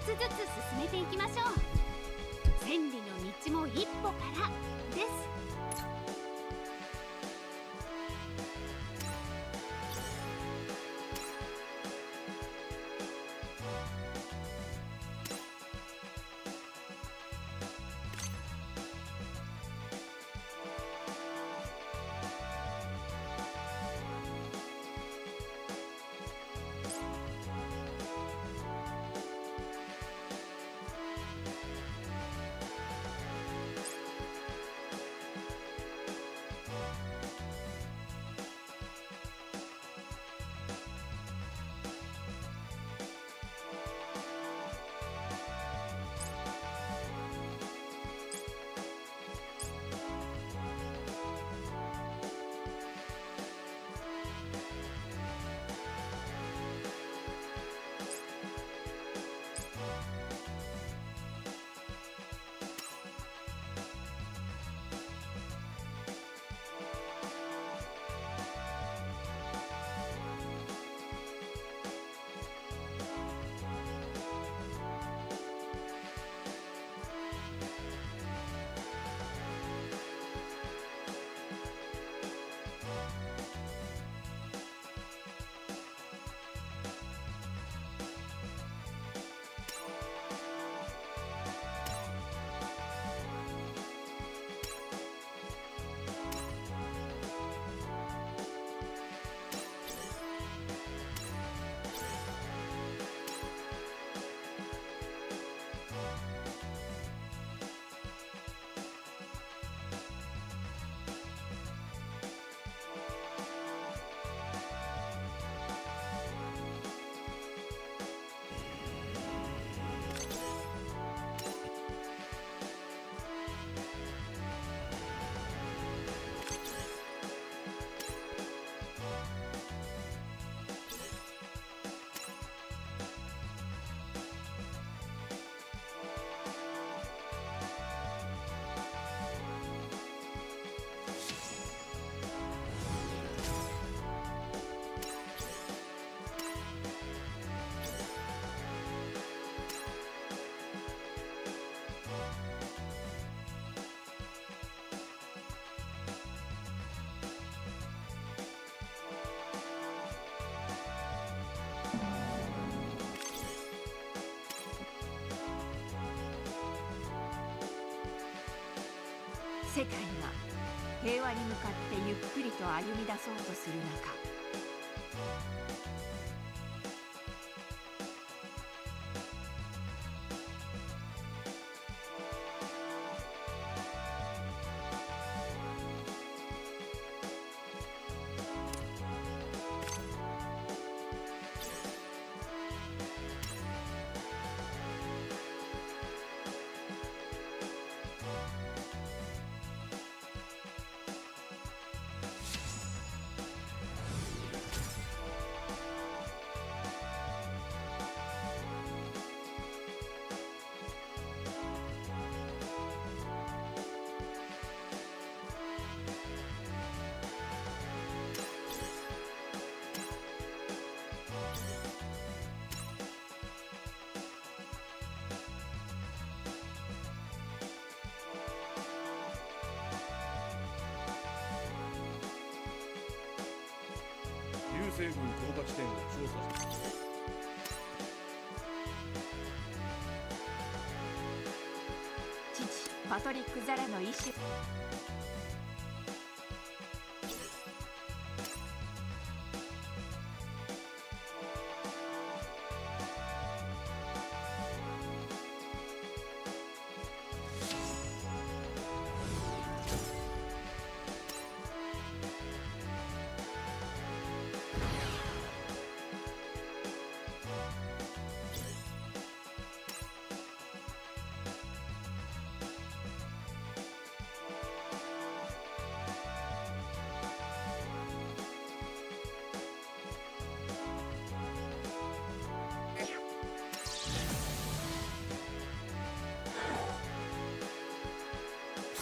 つずつ進めていきましょう。千里の道も一歩からです。世界が平和に向かってゆっくりと歩み出そうとする中、流星群降下地点を調査する。父パトリック・ザラの意志。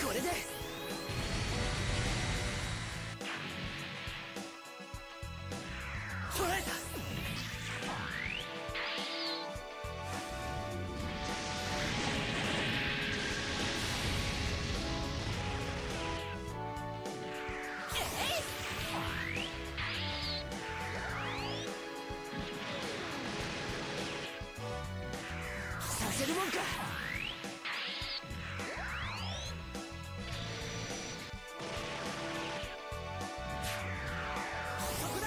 これで捕らえた。るもんか。そこだ。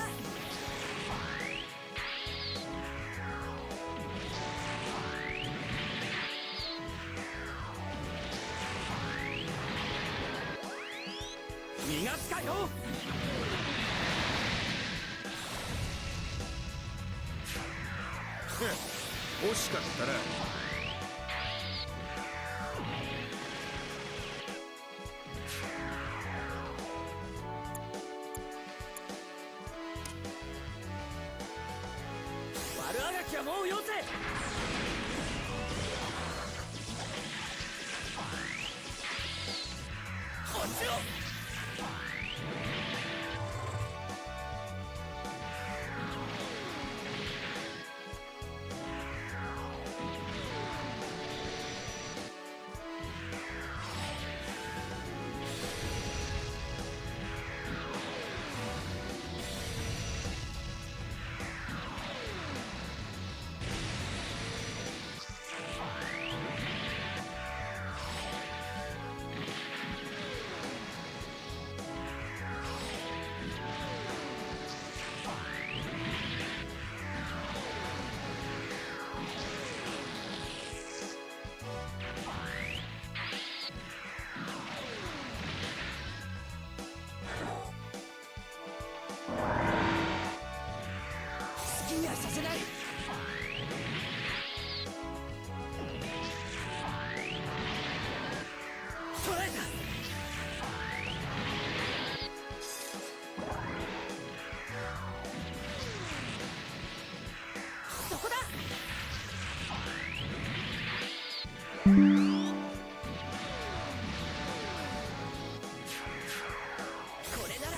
2月かよ。惜しかったな。悪あがきはもうよせ。こっちを。好きにはさせない。捕らえた。そこだ。これなら。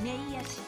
ネイヤシ。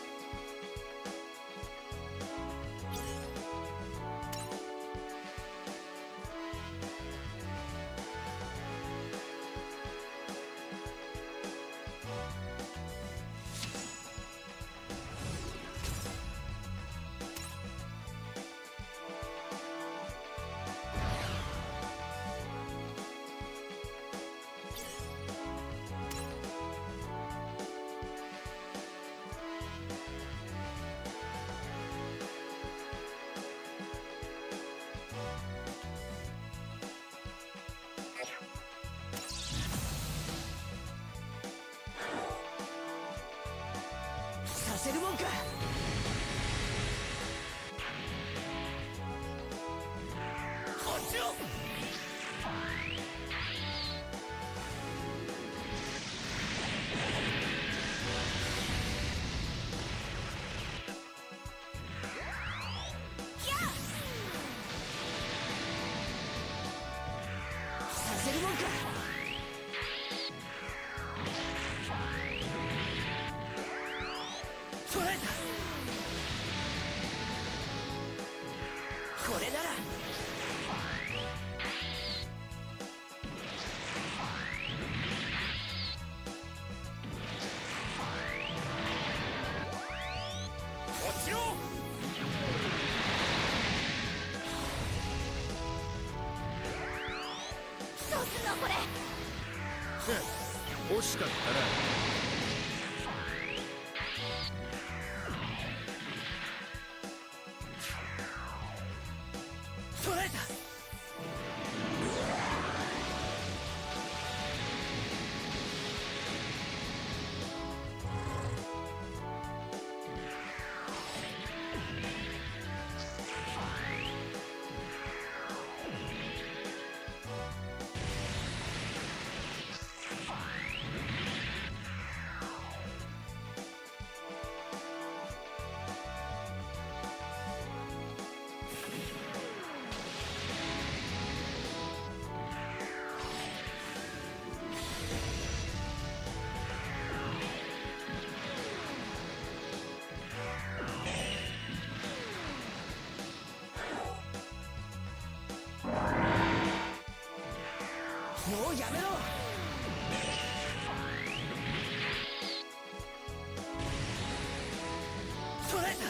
せるもんか。こっちを。させるもんか。捕らえた。これなら。落ちろ。どうすんのこれ。惜しかったな。捕らえた。もうやめろ。捕らえた。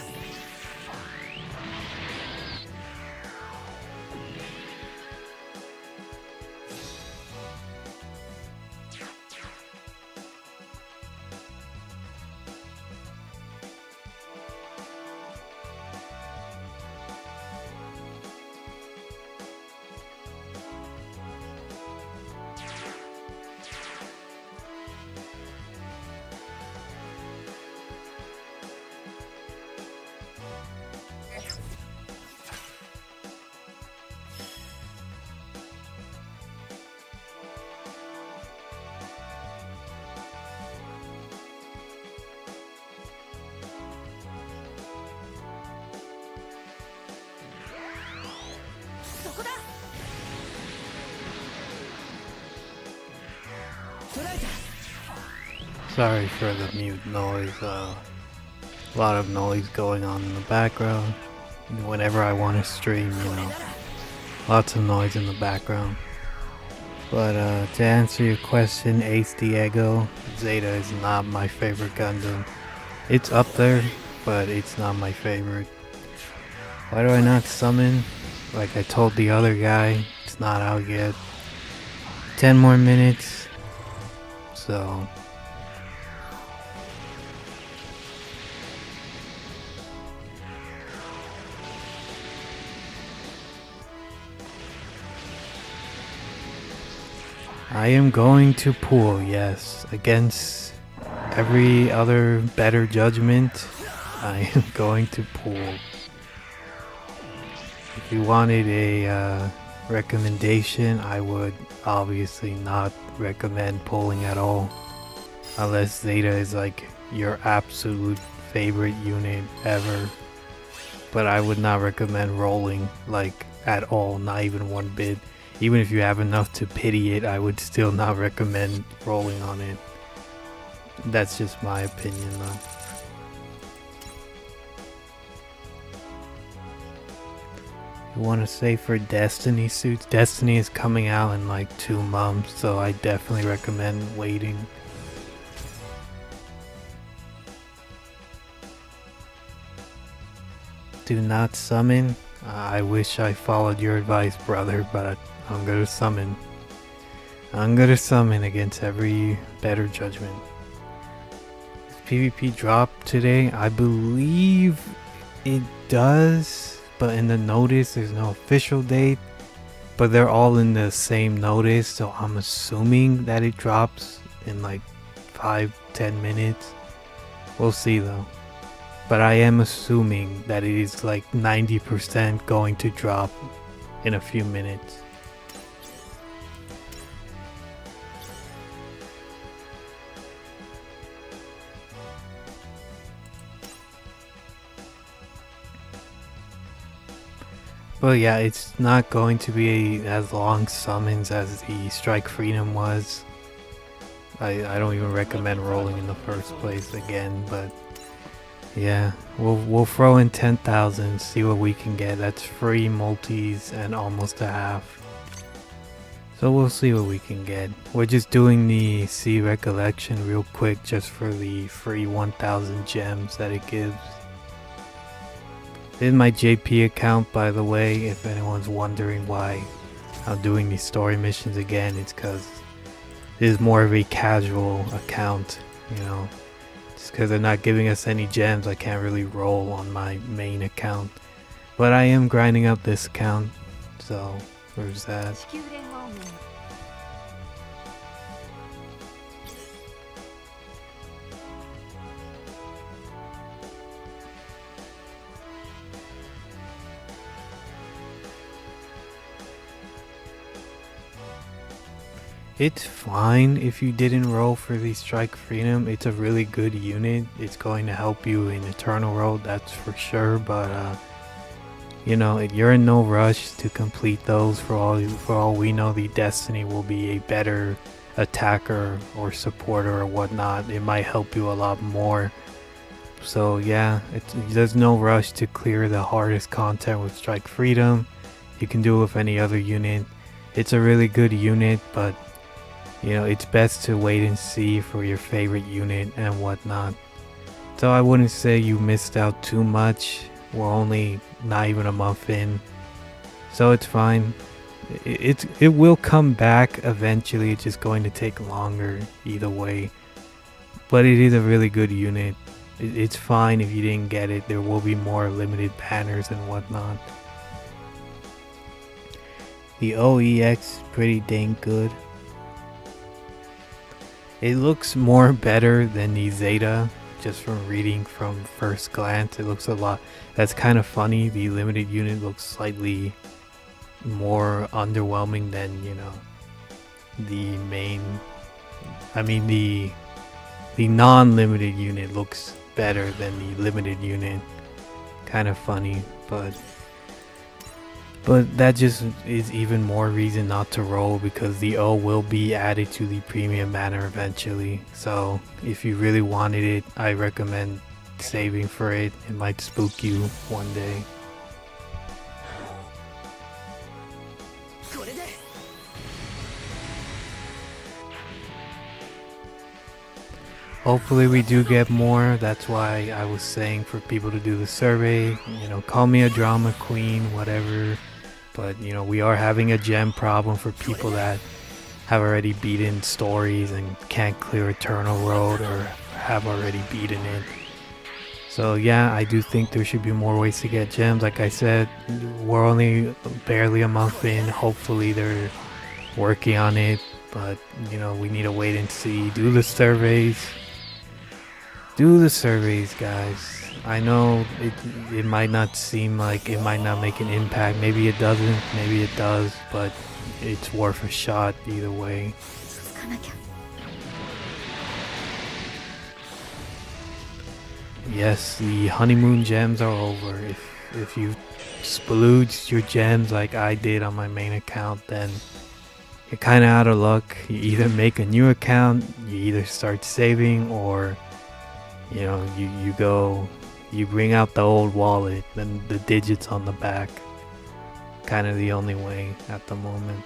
そこだ。捕らえた。 Sorry for the mute noise. A lot of noise going on in the background. Whenever I want to stream, lots of noise in the background. But to answer your question, Ace Diego, Zeta is not my favorite Gundam. It's up there, but it's not my favorite. Why do I not summon? Like I told the other guy, it's not out yet. 10 more minutes. So I am going to pool, yes, against every other better judgment. I am going to pool. If you wanted a recommendation, I would obviously not recommend pulling at all, unless Zeta is like your absolute favorite unit ever. But I would not recommend rolling like at all, not even one bit. Even if you have enough to pity it, I would still not recommend rolling on it. That's just my opinion though. You want to say for Destiny suits? Destiny is coming out in like 2 months, so I definitely recommend waiting. Do not summon. I wish I followed your advice, brother, but I'm gonna summon. I'm gonna summon against every better judgment. Does PvP drop today? I believe it does, but in the notice there's no official date. But they're all in the same notice, so I'm assuming that it drops in like 5-10 minutes. We'll see though. but I am assuming that it is like 90% going to drop in a few minutes. But yeah, it's not going to be as long summons as the Strike Freedom was. I don't even recommend rolling in the first place again, but yeah, we'll throw in 10,000, see what we can get. That's free multis and almost a half. So we'll see what we can get. We're just doing the Sea Recollection real quick just for the free 1,000 gems that it gives. This is my JP account, by the way, if anyone's wondering why I'm doing these story missions again. It's because this is more of a casual account, you know. Just because they're not giving us any gems, I can't really roll on my main account. But I am grinding up this account, so there's that. It's fine if you didn't roll for the Strike Freedom. It's a really good unit. It's going to help you in Eternal Road, that's for sure. But you know, you're in no rush to complete those. For all we know, the Destiny will be a better attacker or supporter or whatnot. It might help you a lot more. So yeah, there's no rush to clear the hardest content with Strike Freedom. You can do it with any other unit. It's a really good unit, but you know, it's best to wait and see for your favorite unit and whatnot. So I wouldn't say you missed out too much. We're only not even a month in, so it's fine. It will come back eventually. It's just going to take longer either way. But it is a really good unit. It's fine if you didn't get it. There will be more limited banners and whatnot. The OEX is pretty dang good. It looks more better than the Zeta, just from reading from first glance. It looks a lot, that's kind of funny. The limited unit looks slightly more underwhelming than, you know, the main, I mean the non-limited unit looks better than the limited unit. Kind of funny, but that just is even more reason not to roll, because the O will be added to the premium banner eventually. So if you really wanted it, I recommend saving for it. It might spook you one day. Hopefully we do get more. That's why I was saying for people to do the survey. You know, call me a drama queen, whatever. But, you know, we are having a gem problem for people that have already beaten stories and can't clear Eternal Road or have already beaten it. So yeah, I do think there should be more ways to get gems. Like I said, we're only barely a month in. Hopefully they're working on it. But, you know, we need to wait and see. Do the surveys. Do the surveys, guys. I know it might not seem like it might not make an impact. Maybe it doesn't, maybe it does, but it's worth a shot either way. Yes, the honeymoon gems are over. If you splooged your gems like I did on my main account, then you're kind of out of luck. You either make a new account, you either start saving, or you know, you bring out the old wallet and the digits on the back. Kind of the only way at the moment.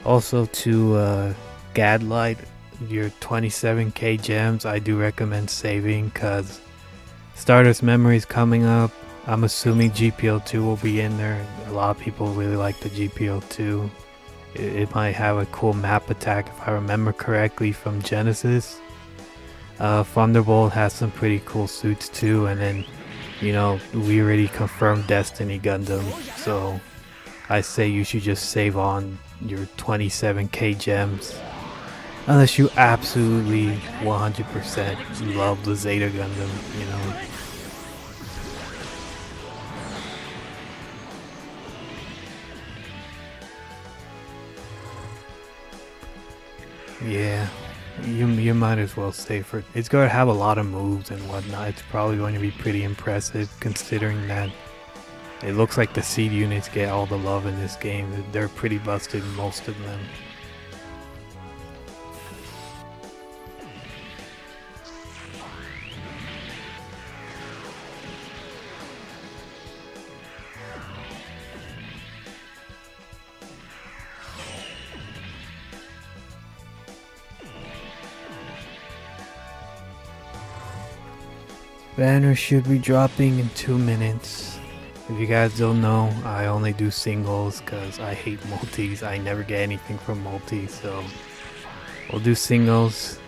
Also to gadlight your 27k gems, I do recommend saving, because Stardust Memory is coming up. I'm assuming GPO2 will be in there. A lot of people really like the GPO2. It might have a cool map attack if I remember correctly from Genesis. Thunderbolt has some pretty cool suits too, and then, you know, we already confirmed Destiny Gundam, so I say you should just save on your 27k gems Unless you absolutely 100% love the Zeta Gundam, you know. Yeah, you might as well stay for it. It's going to have a lot of moves and whatnot. It's probably going to be pretty impressive considering that it looks like the seed units get all the love in this game. They're pretty busted, most of them. Banner should be dropping in 2 minutes. If you guys don't know, I only do singles because I hate multis. I never get anything from multis, so we'll do singles.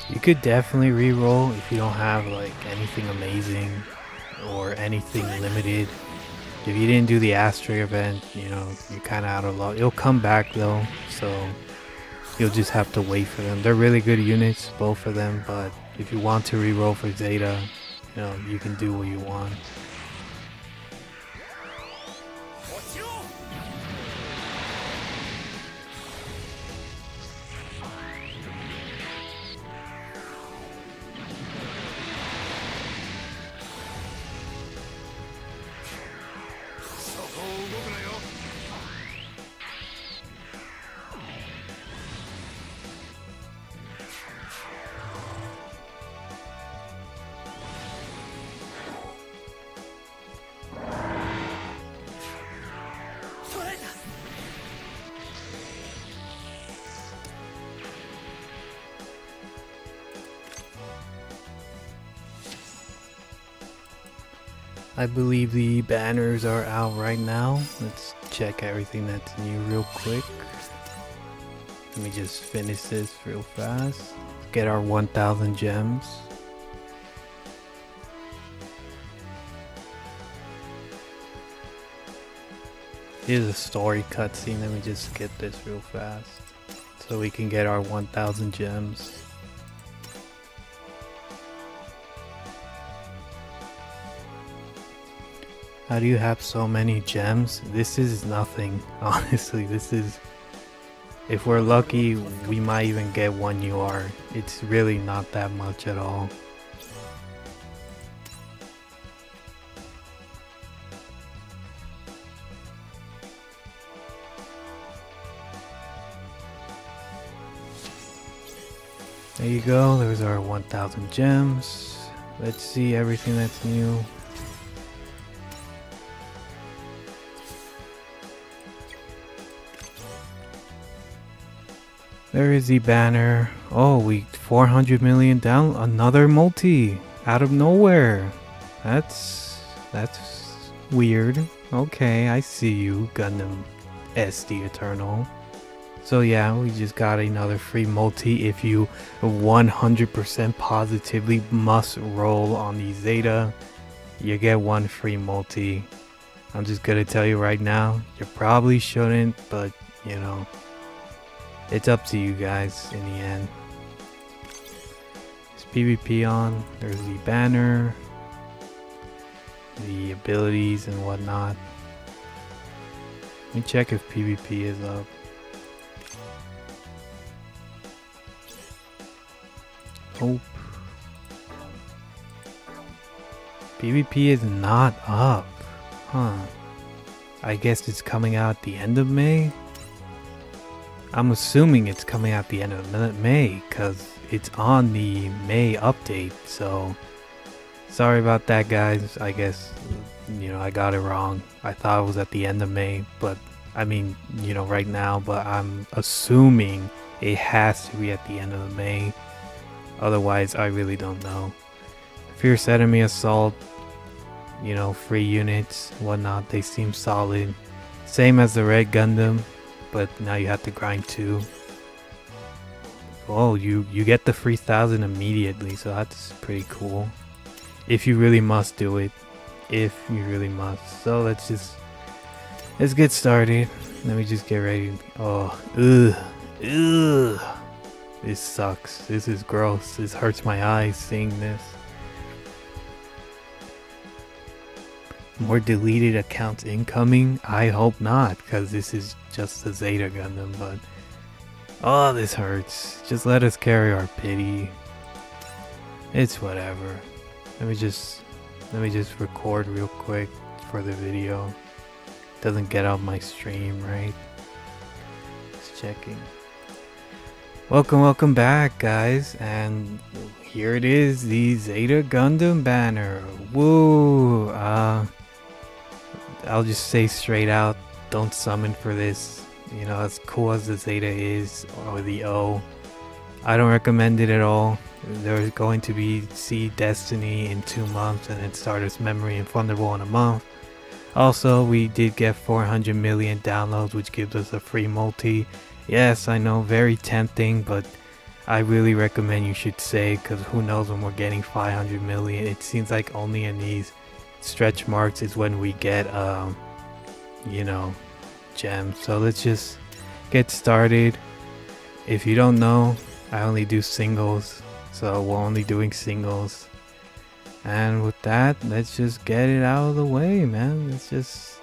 You could definitely re-roll if you don't have like anything amazing or anything limited. If you didn't do the Astra event, you know, you're kind of out of luck. It'll come back though, so you'll just have to wait for them. They're really good units, both of them, but if you want to re-roll for Zeta, you know, you can do what you want. I believe the banners are out right now. Let's check everything that's new real quick. Let me just finish this real fast. Get our 1,000 gems. Here's a story cutscene. Let me just skip this real fast so we can get our 1,000 gems. How do you have so many gems? This is nothing, honestly. This is, if we're lucky, we might even get one UR. It's really not that much at all. There you go, there's our 1,000 gems. Let's see everything that's new. There is the banner. Oh, we 400 million down. Another multi out of nowhere. That's weird. Okay, I see you, Gundam SD Eternal. So yeah, we just got another free multi. If you 100% positively must roll on the Zeta, you get one free multi. I'm just gonna tell you right now, you probably shouldn't, but you know, it's up to you guys in the end. Is PvP on? There's the banner, the abilities and whatnot. Let me check if PvP is up. Oh, PvP is not up. Huh. I guess it's coming out at the end of May? I'm assuming it's coming out the end of May because it's on the May update, so sorry about that, guys. I guess, you know, I got it wrong. I thought it was at the end of May, but I mean, you know, right now, but I'm assuming it has to be at the end of May. Otherwise, I really don't know. Fierce Enemy Assault, you know, free units, whatnot, they seem solid. Same as the Red Gundam, but now you have to grind 2. Oh, you get the 3000 immediately, so that's pretty cool. If you really must do it. If you really must. So let's get started. Let me just get ready. Oh, ugh. This sucks. This is gross. This hurts my eyes seeing this. More deleted accounts incoming? I hope not, because this is just the Zeta Gundam, but oh, this hurts. Just let us carry our pity. It's whatever. Let me just record real quick for the video. Doesn't get out my stream, right? Just checking. Welcome back, guys, and here it is, the Zeta Gundam banner. Woo! I'll just say straight out, don't summon for this. You know, as cool as the Zeta is, or the O, I don't recommend it at all. There's going to be See Destiny in 2 months, and then Stardust Memory and Thunderbolt in a month. Also, we did get 400 million downloads, which gives us a free multi. Yes, I know, very tempting, but I really recommend you should say, because who knows when we're getting 500 million. It seems like only in these stretch marks is when we get, you know, gems. So let's just get started. If you don't know, I only do singles, so we're only doing singles. And with that, let's just get it out of the way, man. Let's just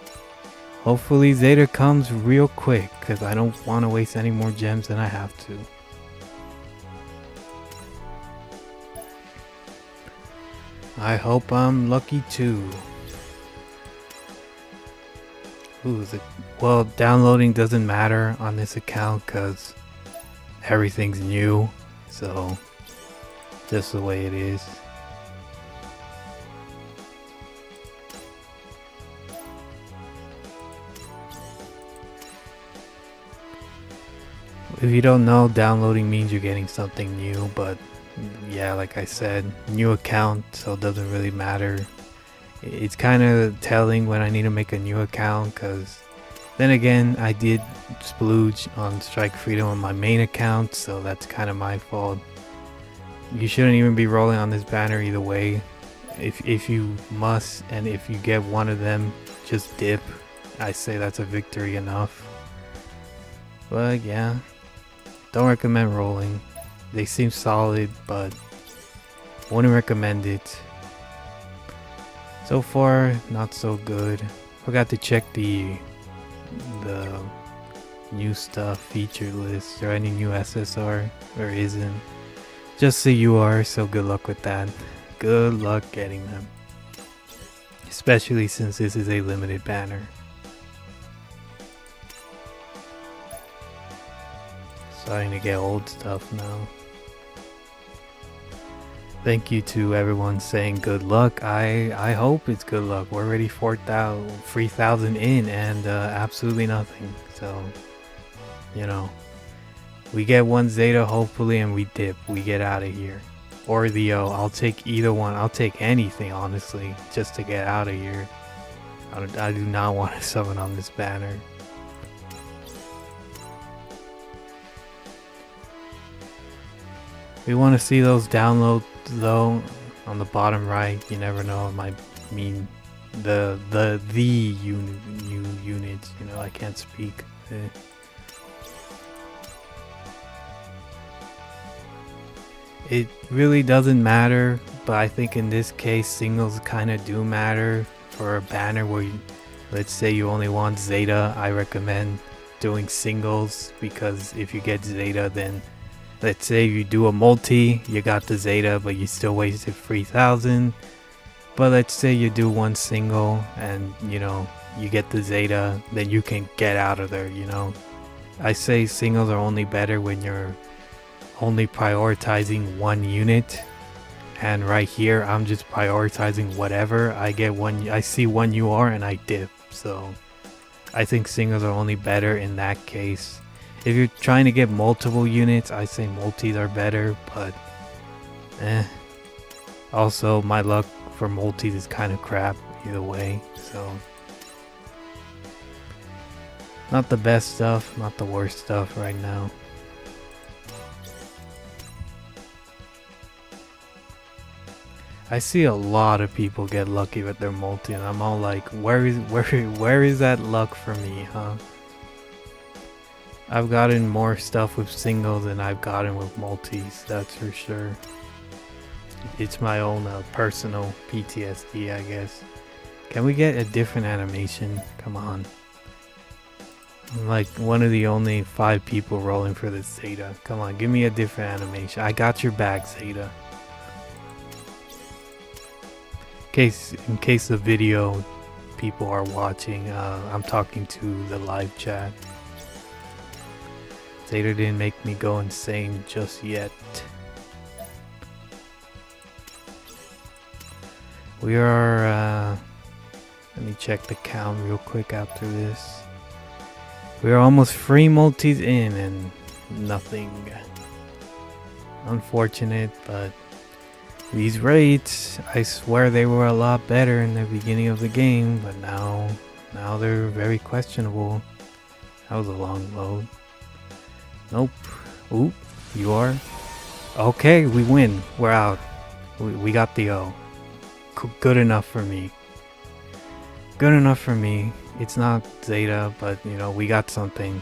hopefully Zeta comes real quick, because I don't want to waste any more gems than I have to. I hope I'm lucky too. Ooh, well, downloading doesn't matter on this account because everything's new, so just the way it is. If you don't know, downloading means you're getting something new, but yeah, like I said, new account, so it doesn't really matter. It's kind of telling when I need to make a new account, because then again, I did splooge on Strike Freedom on my main account, so that's kind of my fault. You shouldn't even be rolling on this banner either way. If you must, and if you get one of them, just dip. I say that's a victory enough. But yeah, don't recommend rolling. They seem solid, but wouldn't recommend it. So far, not so good. Forgot to check the new stuff featured list. Is there any new SSR? There isn't. Just the UR, so good luck with that. Good luck getting them. Especially since this is a limited banner. Starting to get old stuff now. Thank you to everyone saying good luck. I hope it's good luck. We're already 3,000 in and absolutely nothing. So, you know, we get one Zeta hopefully and we dip. We get out of here. Or the O. I'll take either one. I'll take anything, honestly, just to get out of here. I do not want to summon on this banner. We want to see those downloads though on the bottom right. You never know, it might mean the units. You know, I can't speak. It really doesn't matter, but I think in this case singles kind of do matter for a banner where let's say you only want Zeta. I recommend doing singles, because if you get Zeta, then let's say you do a multi, you got the Zeta, but you still wasted 3,000. But let's say you do one single and, you know, you get the Zeta, then you can get out of there, you know. I say singles are only better when you're only prioritizing one unit. And right here, I'm just prioritizing whatever. I see one UR and I dip. So I think singles are only better in that case. If you're trying to get multiple units, I say multis are better, but also my luck for multis is kind of crap either way, so not the best stuff, not the worst stuff right now. I see a lot of people get lucky with their multi, and I'm all like, where is that luck for me, huh? I've gotten more stuff with singles than I've gotten with multis, that's for sure. It's my own personal PTSD, I guess. Can we get a different animation? Come on. I'm like one of the only 5 people rolling for the Zeta. Come on, give me a different animation. I got your back, Zeta. In case the video people are watching, I'm talking to the live chat. Zeta didn't make me go insane just yet. We are, let me check the count real quick after this. We are almost 3 multis in and nothing. Unfortunate, but these rates, I swear they were a lot better in the beginning of the game, but now they're very questionable. That was a long load. Nope. Oop, you are? Okay, we win. We're out. We got the O. Good enough for me. Good enough for me. It's not Zeta, but you know, we got something.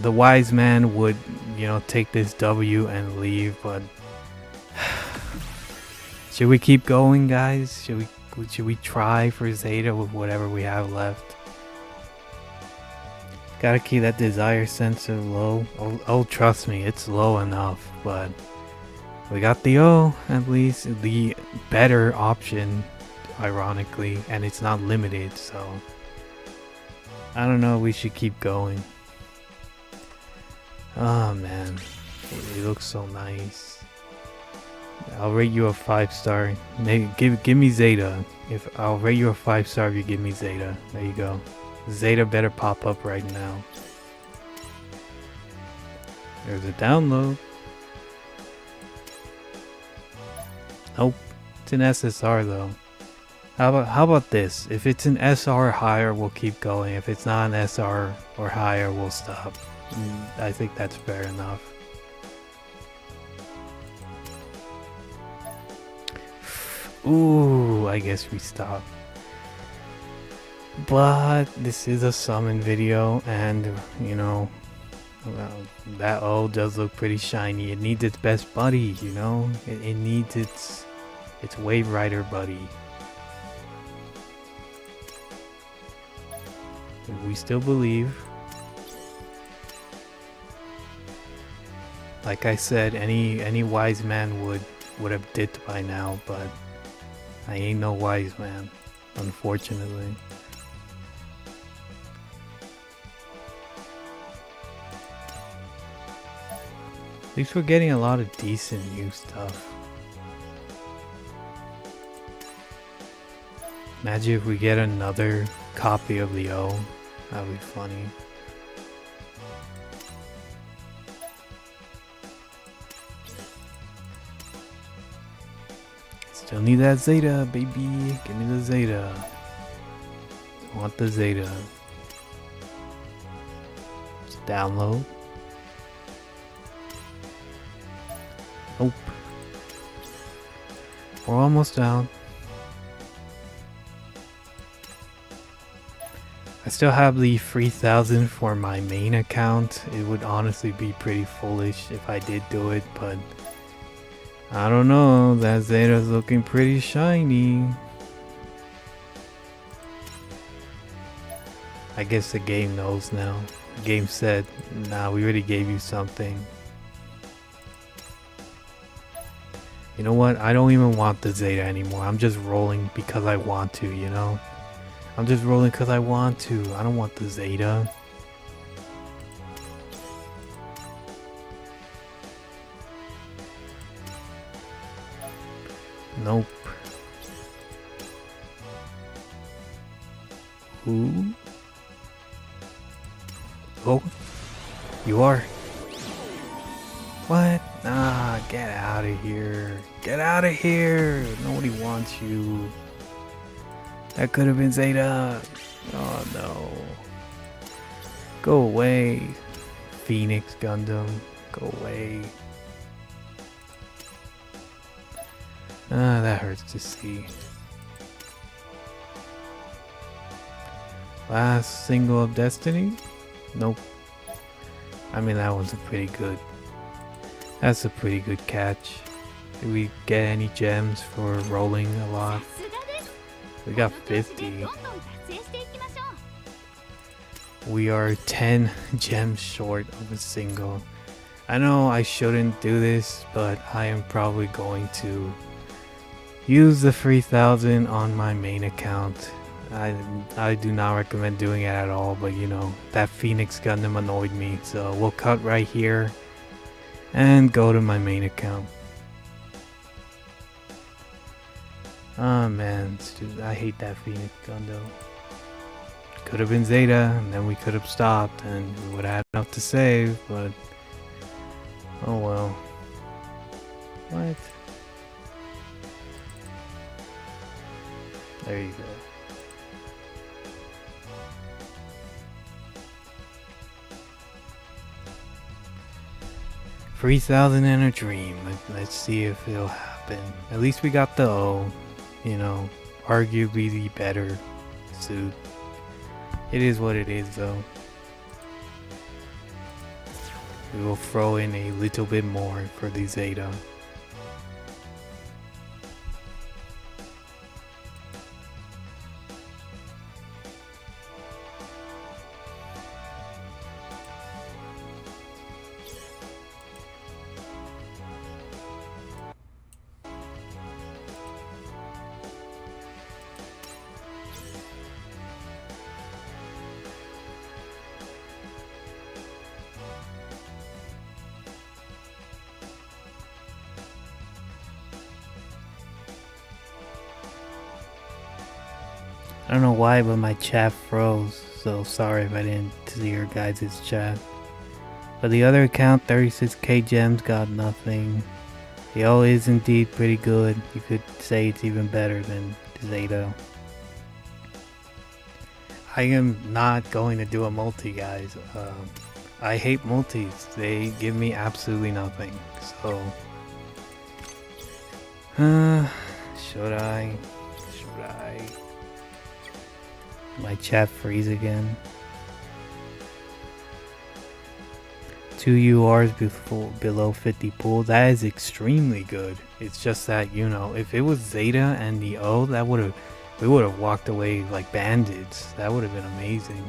The wise man would, you know, take this W and leave, but should we keep going, guys? Should we try for Zeta with whatever we have left? Gotta keep that desire sensor low. Oh, trust me, it's low enough, but we got the O, at least the better option, ironically, and it's not limited, so I don't know, we should keep going. Oh man, it looks so nice. I'll rate you a 5-star. Give me Zeta. If I'll rate you a 5-star if you give me Zeta. There you go. Zeta better pop up right now. There's a download. Nope. It's an SSR though. How about this? If it's an SR or higher, we'll keep going. If it's not an SR or higher, we'll stop. I think that's fair enough. Ooh, I guess we stop. But this is a summon video, and you know, well, that O does look pretty shiny. It needs its best buddy, you know. It needs its Wave Rider buddy. We still believe. Like I said, any wise man would have dipped by now, but I ain't no wise man, unfortunately. At least we're getting a lot of decent new stuff. Imagine if we get another copy of the O. That'd be funny. Still need that Zeta, baby. Give me the Zeta. I want the Zeta. Let's download. Nope. We're almost down. I still have the 3,000 for my main account. It would honestly be pretty foolish if I did do it, but I don't know. That Zeta's looking pretty shiny. I guess the game knows now. The game said, nah, we already gave you something. You know what? I don't even want the Zeta anymore. I'm just rolling because I want to, you know? I'm just rolling because I want to. I don't want the Zeta. Nope. Who? Oh, you are. What? Ah, get out of here. Get out of here. Nobody wants you. That could have been Zeta. Oh no. Go away. Phoenix Gundam. Go away. Ah, that hurts to see. Last single of Destiny? Nope. I mean, that one's a pretty good. That's a pretty good catch. Did we get any gems for rolling a lot? We got 50. We are 10 gems short of a single. I know I shouldn't do this, but I am probably going to use the 3000 on my main account. I do not recommend doing it at all, but you know, that Phoenix Gundam annoyed me, so we'll cut right here and go to my main account. Oh man, I hate that Phoenix Gundam. Could have been Zeta, and then we could have stopped, and we would have had enough to save, but oh well. What? There you go. $3,000 and a dream. Let's see if it'll happen. At least we got the O. You know, arguably the better suit. It is what it is, though. We will throw in a little bit more for the Zeta. I don't know why, but my chat froze, so sorry if I didn't see your guys' chat. But the other account, 36k gems, got nothing. The O is indeed pretty good. You could say it's even better than Zeta. I am not going to do a multi, guys. I hate multis. They give me absolutely nothing. So, should I? My chat freeze again. 2 URs below 50 pool. That is extremely good. It's just that, you know, if it was Zeta and the O, that we would have walked away like bandits. That would have been amazing.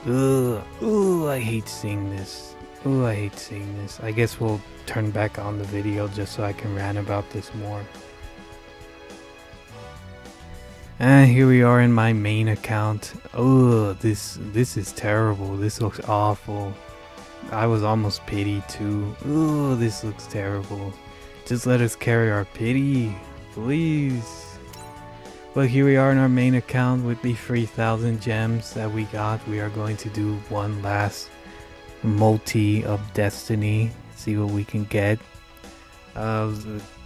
Ugh, I hate seeing this. Ooh, I hate seeing this. I guess we'll turn back on the video just so I can rant about this more. And here we are in my main account. Oh, this is terrible. This looks awful. I was almost pity too. Oh, this looks terrible. Just let us carry our pity, please. But here we are in our main account with the 3,000 gems that we got. We are going to do one last multi of Destiny. See what we can get.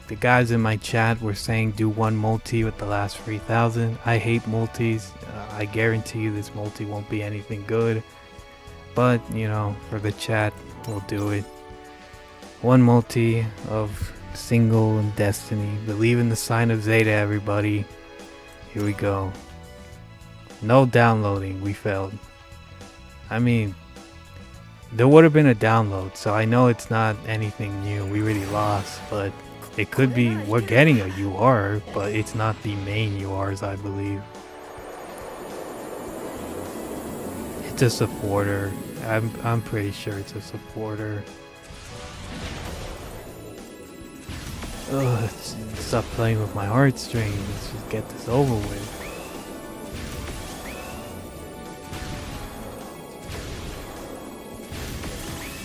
The guys in my chat were saying do one multi with the last 3,000. I hate multis. I guarantee you this multi won't be anything good. But, you know, for the chat, we'll do it. One multi of single and Destiny. Believe in the sign of Zeta, everybody. Here we go. No downloading. We failed. I mean, there would have been a download, so I know it's not anything new. We already lost, but it could be we're getting a UR, but it's not the main URs, I believe. It's a supporter. I'm pretty sure it's a supporter. Ugh, stop playing with my heartstrings. Let's just get this over with.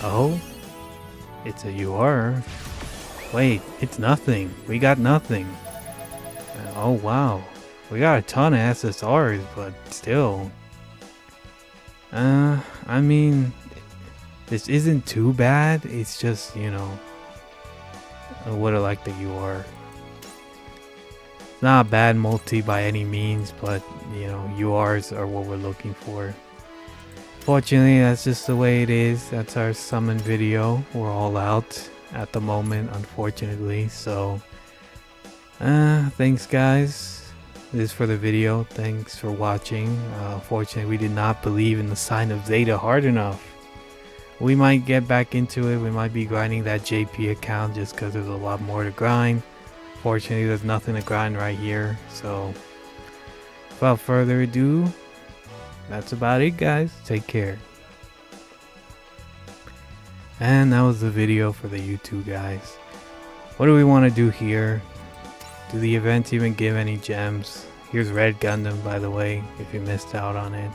Oh, it's a UR. Wait, it's nothing. We got nothing. Oh wow, we got a ton of SSRs, but still. I mean, this isn't too bad. It's just, you know, I would have liked the UR. It's not a bad multi by any means, but, you know, URs are what we're looking for. Fortunately, that's just the way it is. That's our summon video. We're all out at the moment, unfortunately. So, thanks guys. This is for the video. Thanks for watching. Unfortunately, we did not believe in the sign of Zeta hard enough. We might get back into it. We might be grinding that JP account just because there's a lot more to grind. Fortunately, there's nothing to grind right here. So, without further ado, that's about it, guys. Take care. And that was the video for the YouTube guys. What do we want to do here? Do the event even give any gems? Here's Red Gundam, by the way, if you missed out on it.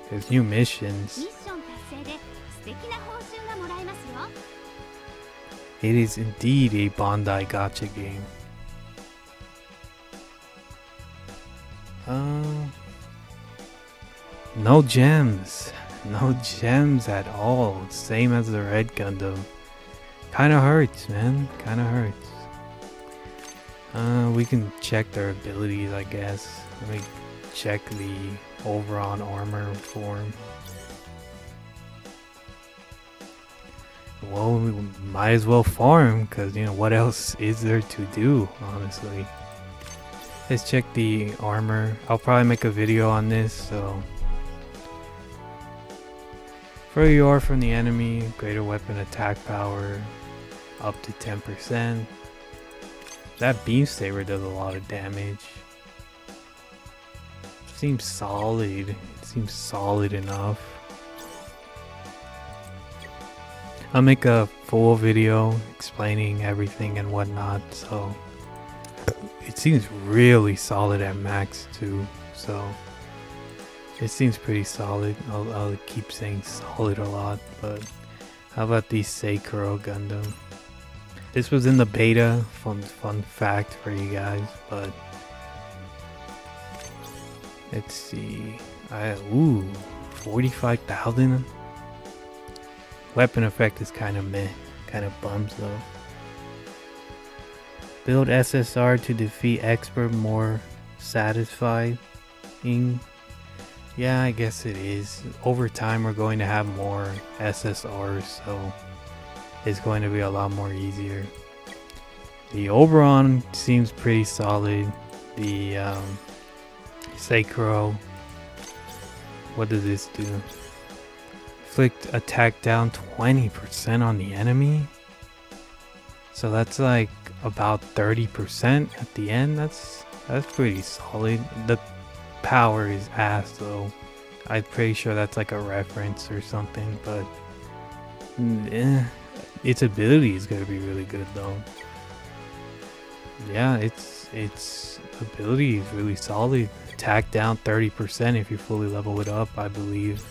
There's new missions. It is indeed a Bandai Gacha game. No gems. No gems at all. Same as the Red Gundam. Kinda hurts, man. Kinda hurts. We can check their abilities, I guess. Let me check the Over.on armor form. Well, we might as well farm, because, you know, what else is there to do, honestly? Let's check the armor. I'll probably make a video on this, so... Further you are from the enemy, greater weapon attack power, up to 10%. That beam saber does a lot of damage. Seems solid. It seems solid enough. I'll make a full video explaining everything and whatnot, so it seems really solid at max too, so it seems pretty solid. I'll keep saying solid a lot, but how about the Saikoro Gundam? This was in the beta, fun fact for you guys, but let's see. Ooh, 45,000. Weapon effect is kind of meh, kind of bums though. Build SSR to defeat expert more satisfying. Yeah, I guess it is. Over time, we're going to have more SSRs, so it's going to be a lot more easier. The Over.on seems pretty solid. The Saikoro, what does this do? Inflict attack down 20% on the enemy. So that's like about 30% at the end. That's pretty solid. The power is ass though. I'm pretty sure that's like a reference or something, but its ability is gonna be really good though. Yeah, its ability is really solid. Attack down 30% if you fully level it up, I believe.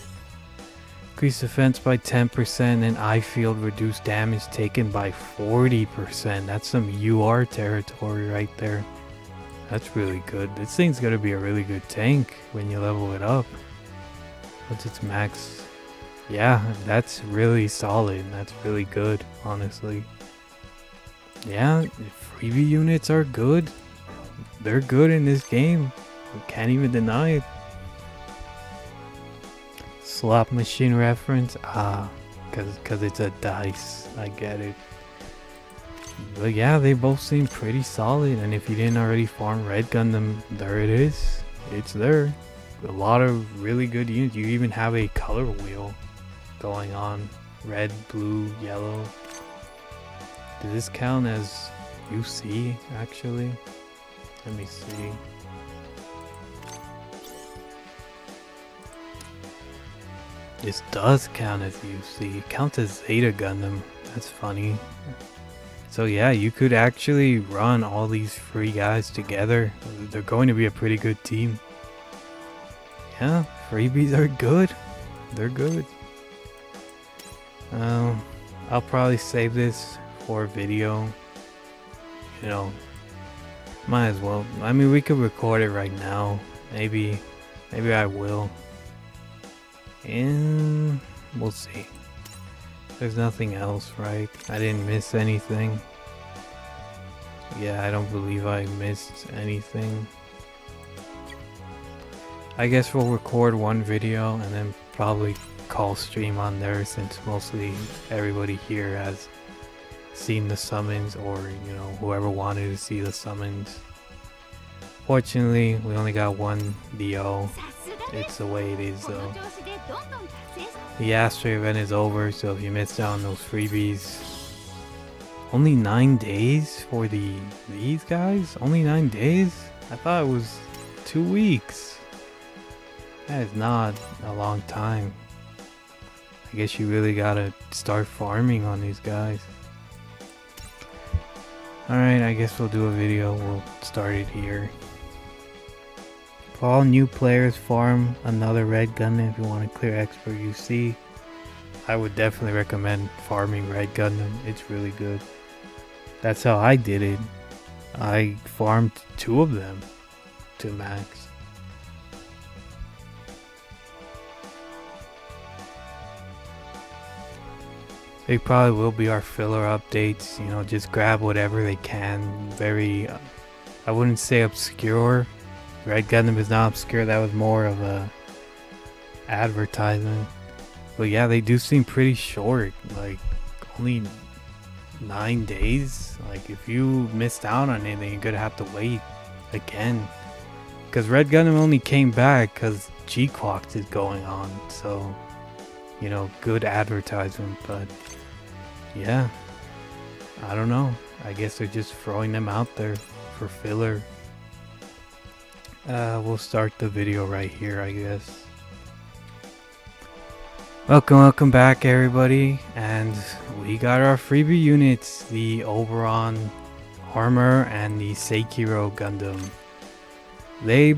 Increase defense by 10% and eye field reduce damage taken by 40%. That's some UR territory right there. That's really good. This thing's gonna be a really good tank when you level it up. What's its max? Yeah, that's really solid. That's really good, honestly. Yeah, freebie units are good. They're good in this game. We can't even deny it. Slot machine reference? Cause it's a dice. I get it. But yeah, they both seem pretty solid, and if you didn't already farm Red Gundam, there it is. It's there. A lot of really good units. You even have a color wheel going on. Red, blue, yellow. Does this count as UC actually? Let me see. This does count as UC. It counts as Zeta Gundam. That's funny. So yeah, you could actually run all these free guys together. They're going to be a pretty good team. Yeah, freebies are good. They're good. I'll probably save this for a video. You know, might as well. I mean, we could record it right now. Maybe I will. And we'll see. There's nothing else, right? I didn't miss anything. Yeah, I don't believe I missed anything. I guess we'll record one video and then probably call stream on there, since mostly everybody here has seen the summons, or you know, whoever wanted to see the summons. Fortunately, we only got one DO. It's the way it is though. The Astro event is over, so if you missed out on those freebies, only 9 days for these guys? Only 9 days? I thought it was 2 weeks. That is not a long time. I guess you really gotta start farming on these guys. Alright, I guess we'll do a video. We'll start it here. For all new players, farm another Red Gundam if you want to clear Expert UC. I would definitely recommend farming Red Gundam. It's really good. That's how I did it. I farmed 2 of them to max. They probably will be our filler updates, you know, just grab whatever they can. Very, I wouldn't say obscure. Red Gundam is not obscure, that was more of a advertisement. But yeah, they do seem pretty short, like only 9 days. Like if you missed out on anything, you're gonna have to wait again. Because Red Gundam only came back because G-Quox is going on, so you know, good advertisement. But yeah, I don't know, I guess they're just throwing them out there for filler. We'll start the video right here, I guess. Welcome back everybody, and we got our freebie units, the Over.on armor and the Saikoro Gundam. They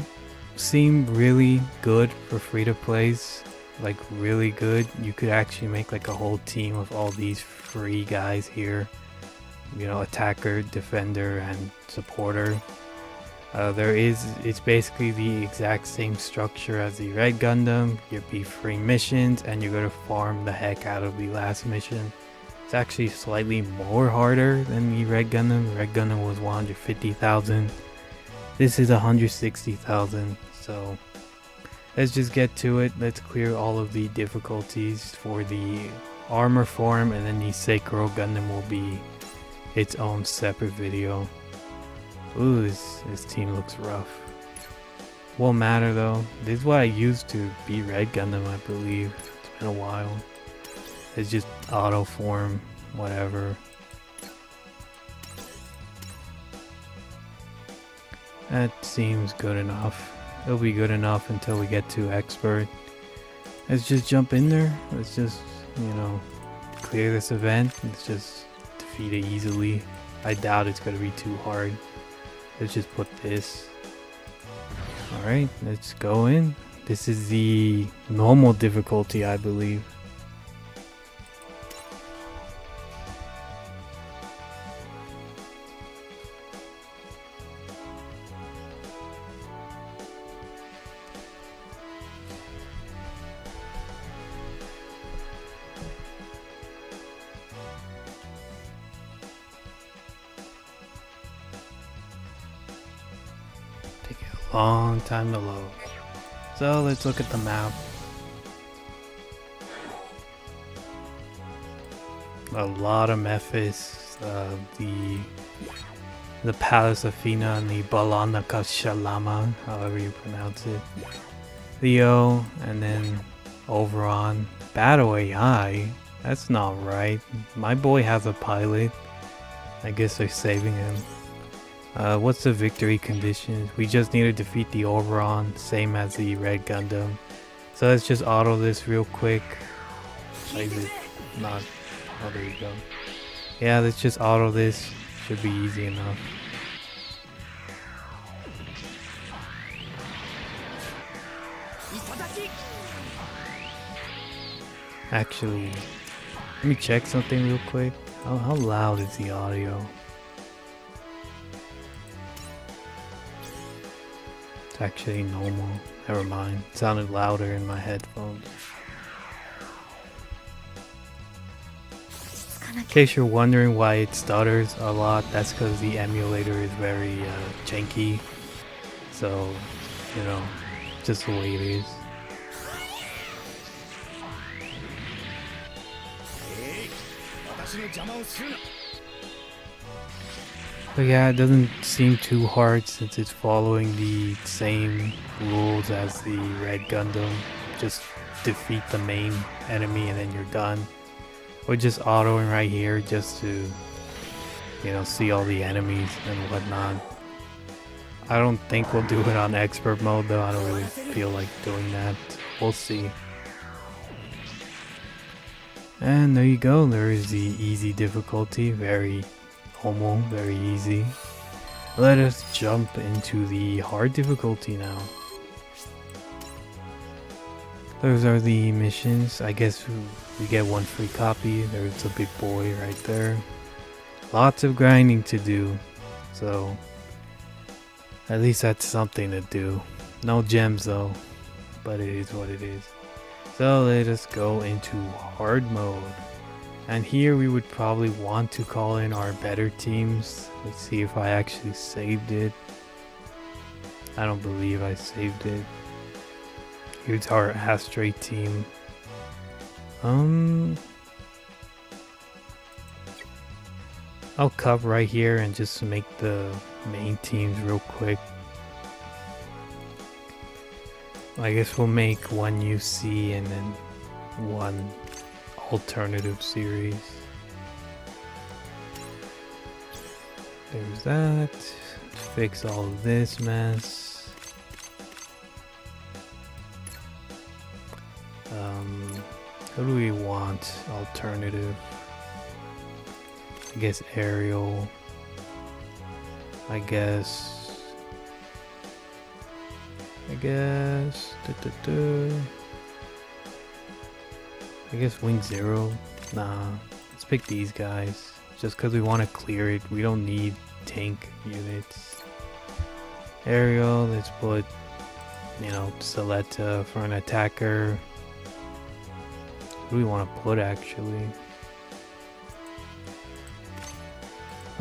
seem really good for free to plays, like really good. You could actually make like a whole team of all these free guys here, you know, attacker, defender, and supporter. It's basically the exact same structure as the Red Gundam. You'll be free missions and you're gonna farm the heck out of the last mission. It's actually slightly more harder than the Red Gundam. The Red Gundam was 150,000. This is 160,000. So let's just get to it. Let's clear all of the difficulties for the armor form, and then the Saikoro Gundam will be its own separate video. Ooh, this team looks rough. Won't matter though. This is what I used to be Red Gundam, I believe. It's been a while. It's just auto form, whatever. That seems good enough. It'll be good enough until we get to Expert. Let's just jump in there. Let's just, you know, clear this event. Let's just defeat it easily. I doubt it's gonna be too hard. Let's just put this. Alright, let's go in. This is the normal difficulty, I believe. Long time to load. So let's look at the map. A lot of Memphis, the Palace Athena and the Balanaka Shalama, however you pronounce it. Leo, and then Over.on. Battle AI? That's not right. My boy has a pilot. I guess they're saving him. What's the victory conditions? We just need to defeat the Over.on, same as the Red Gundam. So let's just auto this real quick. Is it not? Oh, there you go. Yeah, let's just auto this. Should be easy enough. Actually, let me check something real quick. How loud is the audio? It's actually normal. Never mind. It sounded louder in my headphones. In case you're wondering why it stutters a lot, that's because the emulator is very janky. So, you know, just the way it is. But yeah, it doesn't seem too hard since it's following the same rules as the Red Gundam. Just defeat the main enemy and then you're done. We're just autoing right here just to, you know, see all the enemies and whatnot. I don't think we'll do it on expert mode though. I don't really feel like doing that. We'll see. And there you go. There is the easy difficulty. Very normal, very easy. Let us jump into the hard difficulty now. Those are the missions. I guess we get one free copy. There's a big boy right there. Lots of grinding to do. So at least that's something to do. No gems though, but it is what it is. So let us go into hard mode. And here we would probably want to call in our better teams. Let's see if I actually saved it. I don't believe I saved it. Here's our Astray team. I'll cut right here and just make the main teams real quick. I guess we'll make one UC and then one alternative series. There's that. Fix all of this mess. Who do we want? Alternative. I guess aerial. I guess. I guess Wing Zero. Nah, let's pick these guys. Just because we want to clear it. We don't need tank units. Aerial, let's put, you know, Zeta for an attacker. Who do we want to put actually?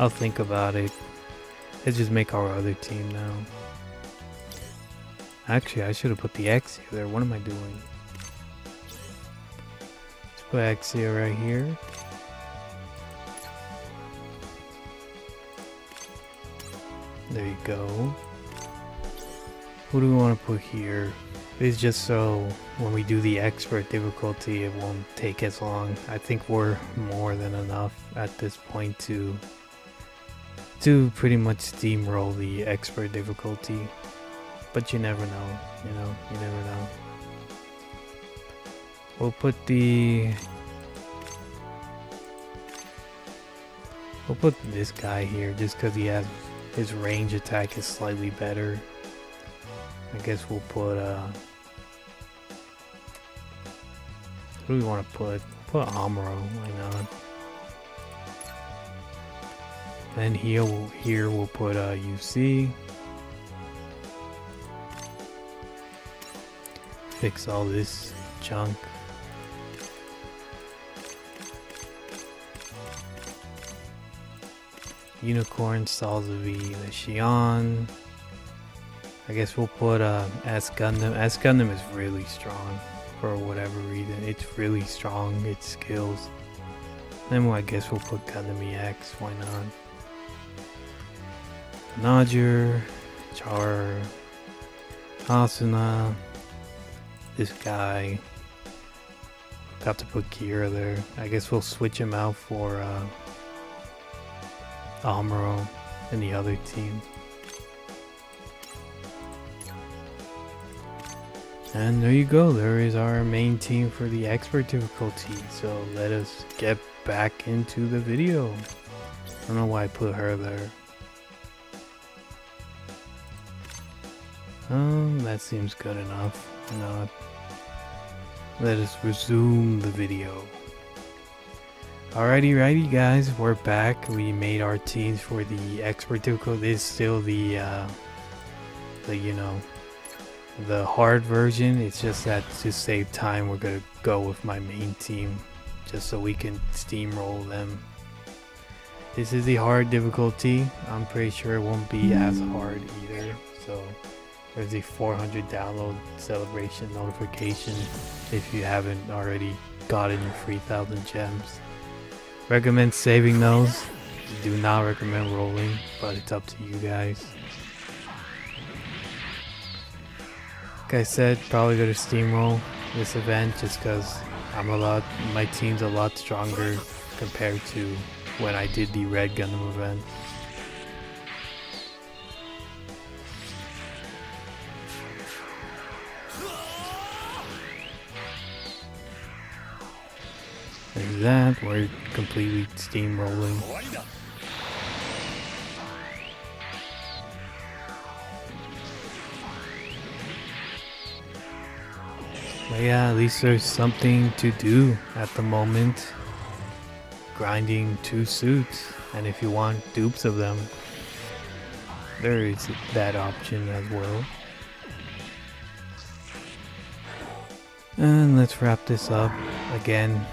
I'll think about it. Let's just make our other team now. Actually, I should have put the X here there. What am I doing? Let's put X here right here. There you go. Who do we want to put here? It's just so when we do the expert difficulty, it won't take as long. I think we're more than enough at this point to pretty much steamroll the expert difficulty. But you never know, you know, you never know. We'll put this guy here just because he has his range attack is slightly better. I guess we'll put who do we want to put? Put Amuro, why not? And here we'll put UC. Fix all this junk. Unicorn, Salzavi, the Xion. I guess we'll put S Gundam. S Gundam is really strong for whatever reason. It's really strong, its skills. Then I guess we'll put Gundam EX, why not? Najer, Char, Asuna, this guy. Got to put Kira there. I guess we'll switch him out for Amuro and the other team. And there you go, there is our main team for the expert difficulty. So let us get back into the video. I don't know why I put her there. That seems good enough. Not. Let us resume the video. Alrighty guys, we're back. We made our teams for the expert difficulty. This is still the you know, the hard version. It's just that to save time we're gonna go with my main team. just so we can steamroll them. This is the hard difficulty. I'm pretty sure it won't be as hard either. So there's a 400 download celebration notification if you haven't already gotten your 3,000 gems. Recommend saving those. Do not recommend rolling, but it's up to you guys. Like I said, probably gonna steamroll this event just because my team's a lot stronger compared to when I did the Red Gundam event. There's that, we're completely steamrolling. But yeah, at least there's something to do at the moment. Grinding 2 suits, and if you want dupes of them, there is that option as well. And let's wrap this up. Again,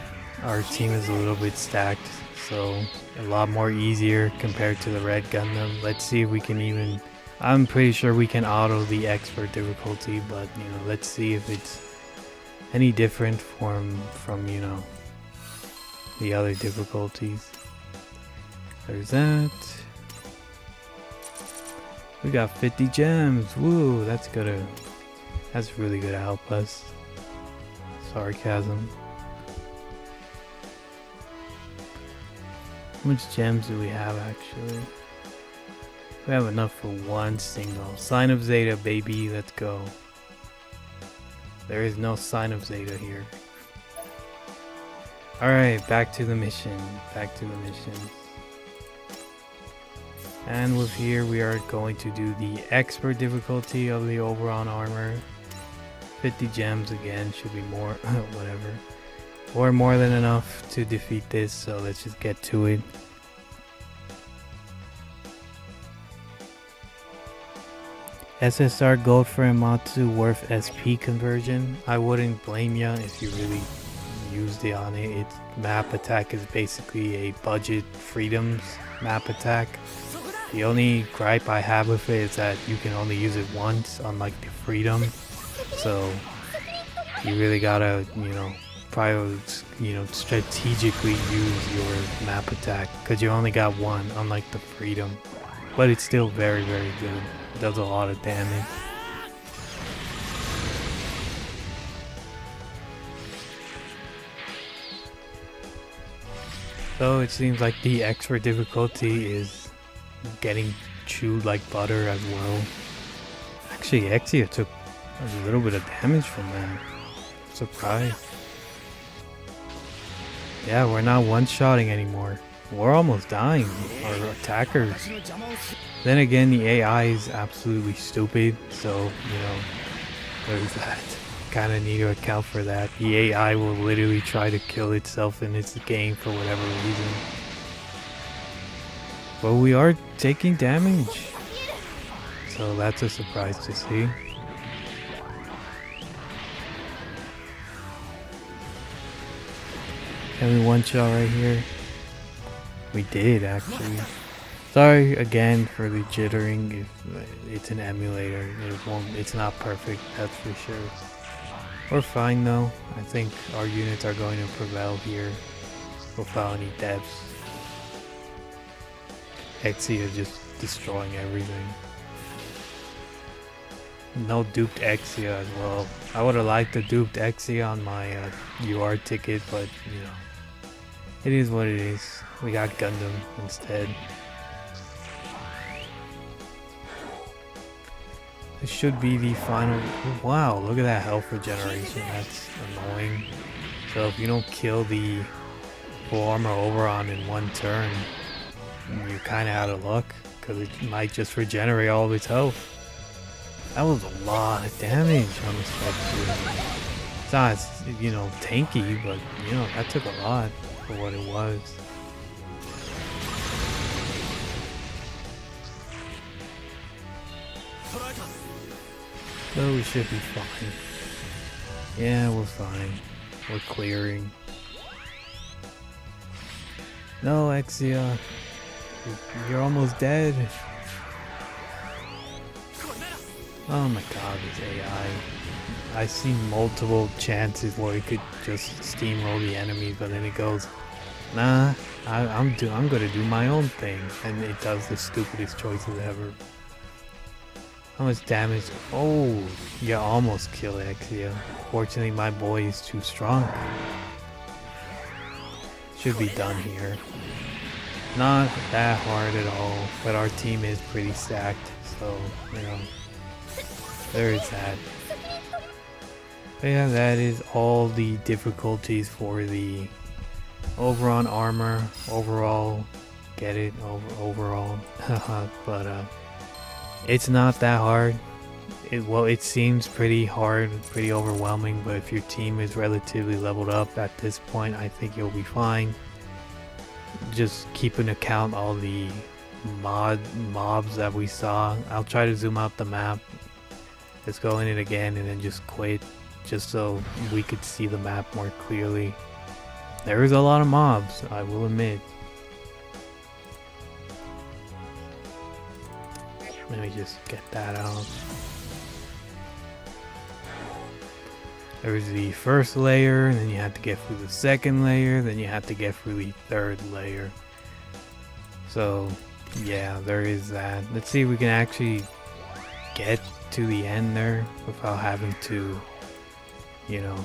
our team is a little bit stacked, so a lot more easier compared to the Red Gundam. Let's see if we can even... I'm pretty sure we can auto the expert difficulty, but you know, let's see if it's any different from you know, the other difficulties. There's that. We got 50 gems. Woo, that's really gonna help us. Sarcasm. How much gems do we have actually? We have enough for one single. Sign of Zeta, baby, let's go. There is no sign of Zeta here. Alright, back to the mission. And with here, we are going to do the expert difficulty of the Over.on armor. 50 gems again, should be more, whatever. Or more than enough to defeat this, so let's just get to it. SSR gold for Ematsu worth SP conversion. I wouldn't blame ya if you really used it on it. Its map attack is basically a budget freedoms map attack. The only gripe I have with it is that you can only use it once, unlike the freedom. So you really gotta, strategically use your map attack because you only got one, unlike the freedom. But it's still very, very good. It does a lot of damage. So it seems like the extra difficulty is getting chewed like butter as well. Actually, Exia took a little bit of damage from that. Surprised. Yeah, we're not one-shotting anymore. We're almost dying, our attackers. Then again, the AI is absolutely stupid, so, there's that. Kinda need to account for that. The AI will literally try to kill itself in its game for whatever reason. But we are taking damage. So that's a surprise to see. Can we one-shot right here? We did, actually. Sorry again for the jittering. If it's an emulator, it's not perfect, that's for sure. We're fine though. I think our units are going to prevail here without any deaths. Exia is just destroying everything. No duped Exia as well. I would have liked the duped Exia on my UR ticket, but it is what it is. We got Gundam instead. This should be the final. Wow, look at that health regeneration. That's annoying. So if you don't kill the full armor Over.on in one turn, you're kind of out of luck because it might just regenerate all of its health. That was a lot of damage on this fight. It's not as, tanky, but that took a lot for what it was. So we should be fine. Yeah, we're fine. We're clearing. No, Exia. You're almost dead. Oh my god, this AI. I've seen multiple chances where it could just steamroll the enemy, but then it goes, nah, I'm gonna do my own thing, and it does the stupidest choices ever. How much damage? Oh, you almost killed Exia. Fortunately, my boy is too strong. Should be done here. Not that hard at all, but our team is pretty stacked, so, you know, there is that. But yeah, that is all the difficulties for the Over.on armor. Overall, get it? Overall. But it's not that hard. Well, it seems pretty hard, pretty overwhelming, but if your team is relatively leveled up at this point, I think you'll be fine. Just keep an account all the mobs that we saw. I'll try to zoom out the map. Let's go in it again and then just quit, just so we could see the map more clearly. There is a lot of mobs, I will admit. Let me just get that out. There's the first layer, and then you have to get through the second layer, then you have to get through the third layer. So, yeah, there is that. Let's see if we can actually get to the end there without having to, you know,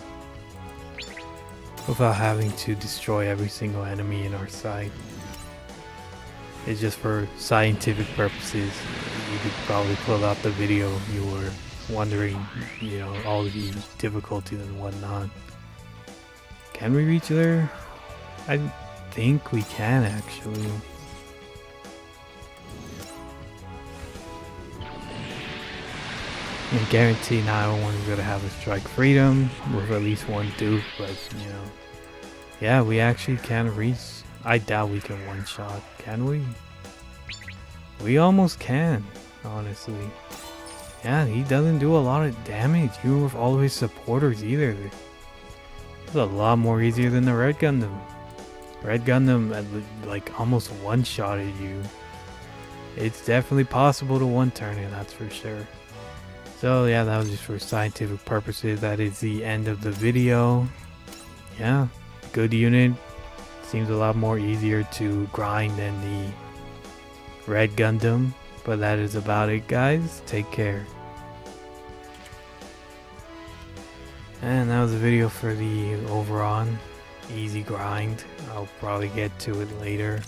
without having to destroy every single enemy in our sight. It's just for scientific purposes. You could probably pull out the video you were wondering, you know, all the difficulties and whatnot. Can we reach there? I think we can actually. I guarantee now everyone's gonna have a strike freedom with at least one dupe, but you know, yeah, we actually can reach. I doubt we can one shot. Can we? We almost can, honestly. Yeah, he doesn't do a lot of damage, even with all of his supporters either. It's a lot more easier than the Red Gundam. Red Gundam like almost one-shotted you. It's definitely possible to one-turn it, that's for sure. So yeah, that was just for scientific purposes. That is the end of the video. Yeah, good unit. Seems a lot more easier to grind than the Red Gundam. But that is about it, guys. Take care. And that was a video for the Over.on easy grind. I'll probably get to it later.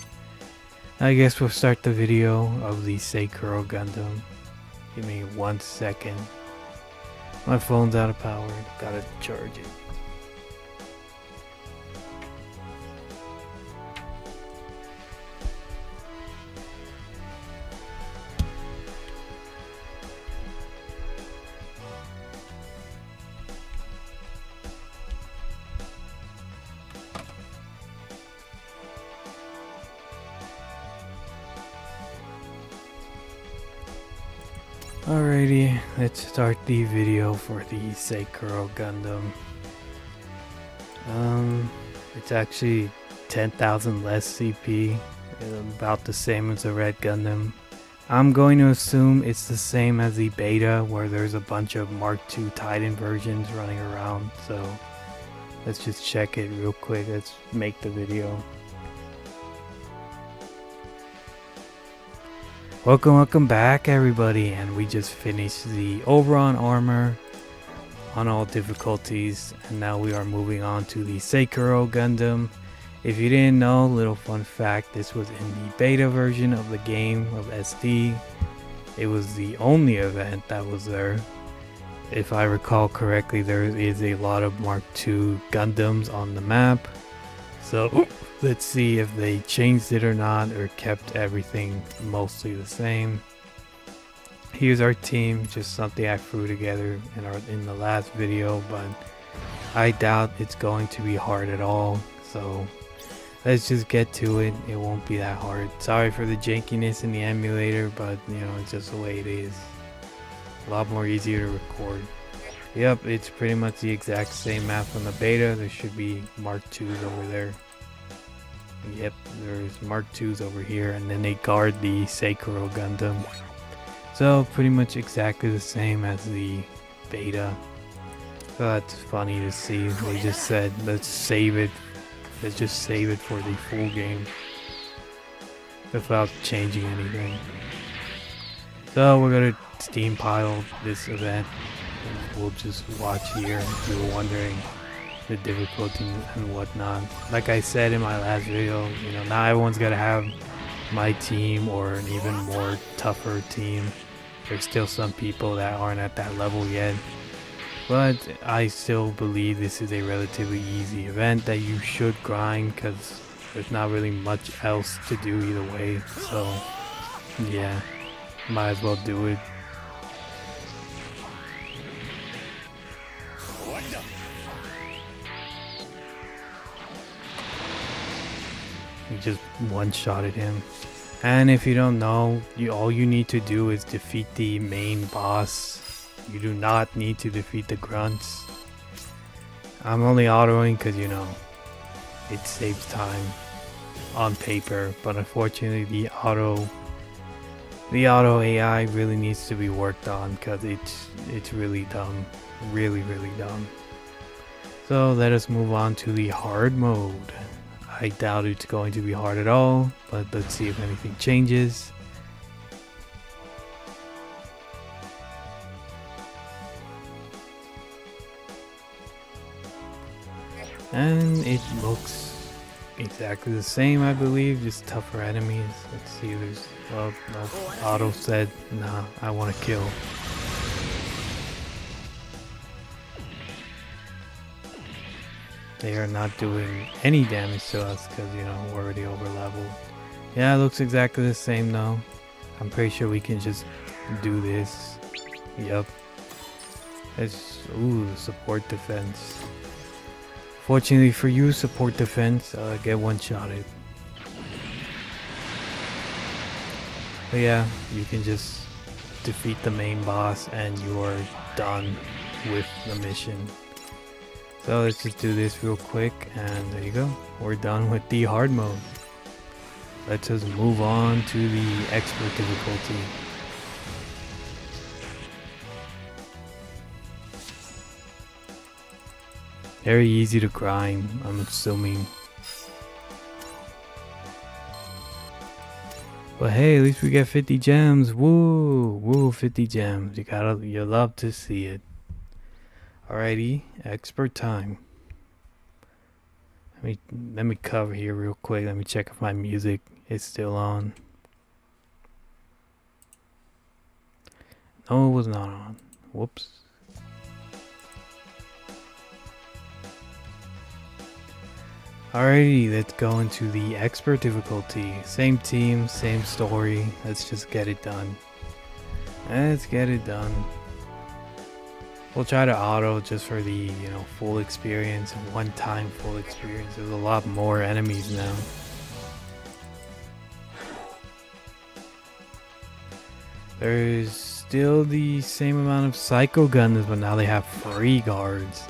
I guess we'll start the video of the Saikoro Gundam. Give me 1 second. My phone's out of power. Gotta charge it. Alrighty, let's start the video for the Saikoro Gundam. It's actually 10,000 less CP, about the same as the Red Gundam. I'm going to assume it's the same as the beta, where there's a bunch of Mark II Titan versions running around, so let's just check it real quick. Let's make the video. Welcome back everybody, and we just finished the Over.on armor on all difficulties, and now we are moving on to the Saikoro Gundam. If you didn't know, little fun fact, this was in the beta version of the game of SD. It was the only event that was there. If I recall correctly, there is a lot of Mark II Gundams on the map, so let's see if they changed it or not, or kept everything mostly the same. Here's our team, just something I threw together in the last video, but I doubt it's going to be hard at all. So let's just get to it. It won't be that hard. Sorry for the jankiness in the emulator, but you know, it's just the way it is. A lot more easier to record. Yep, it's pretty much the exact same map from the beta. There should be Mark IIs over there. Yep, there's Mark IIs over here, and then they guard the Saikoro Gundam. So pretty much exactly the same as the beta. So that's funny to see. They just said, let's save it. Let's just save it for the full game without changing anything. So we're gonna Steam pile this event. We'll just watch here if you were wondering the difficulty and whatnot. Like I said in my last video, you know, not everyone's gonna have my team or an even more tougher team. There's still some people that aren't at that level yet. But I still believe this is a relatively easy event that you should grind because there's not really much else to do either way. So yeah, might as well do it. You just one-shotted him. And if you don't know, all you need to do is defeat the main boss. You do not need to defeat the grunts. I'm only autoing because, you know, it saves time on paper, but unfortunately the auto AI really needs to be worked on because it's really dumb. Really dumb. So let us move on to the hard mode. I doubt it's going to be hard at all, but let's see if anything changes. And it looks exactly the same, I believe, just tougher enemies. Let's see, there's, well, no, Auto said, nah, I want to kill. They are not doing any damage to us because, you know, we're already over leveled. Yeah, it looks exactly the same though. I'm pretty sure we can just do this. Yep. It's, ooh, support defense. Fortunately for you, support defense, get one-shotted. But yeah, you can just defeat the main boss and you're done with the mission. So let's just do this real quick, and there you go. We're done with the hard mode. Let's just move on to the expert difficulty. Very easy to grind, I'm assuming. But hey, at least we get 50 gems. Woo! Woo, 50 gems. You love to see it. Alrighty, expert time. Let me cover here real quick. Let me check if my music is still on. No, it was not on. Whoops. Alrighty, let's go into the expert difficulty. Same team, same story. Let's just get it done. Let's get it done. We'll try to auto just for the, you know, full experience, one time full experience. There's a lot more enemies now. There's still the same amount of Psycho Gundams, but now they have free guards.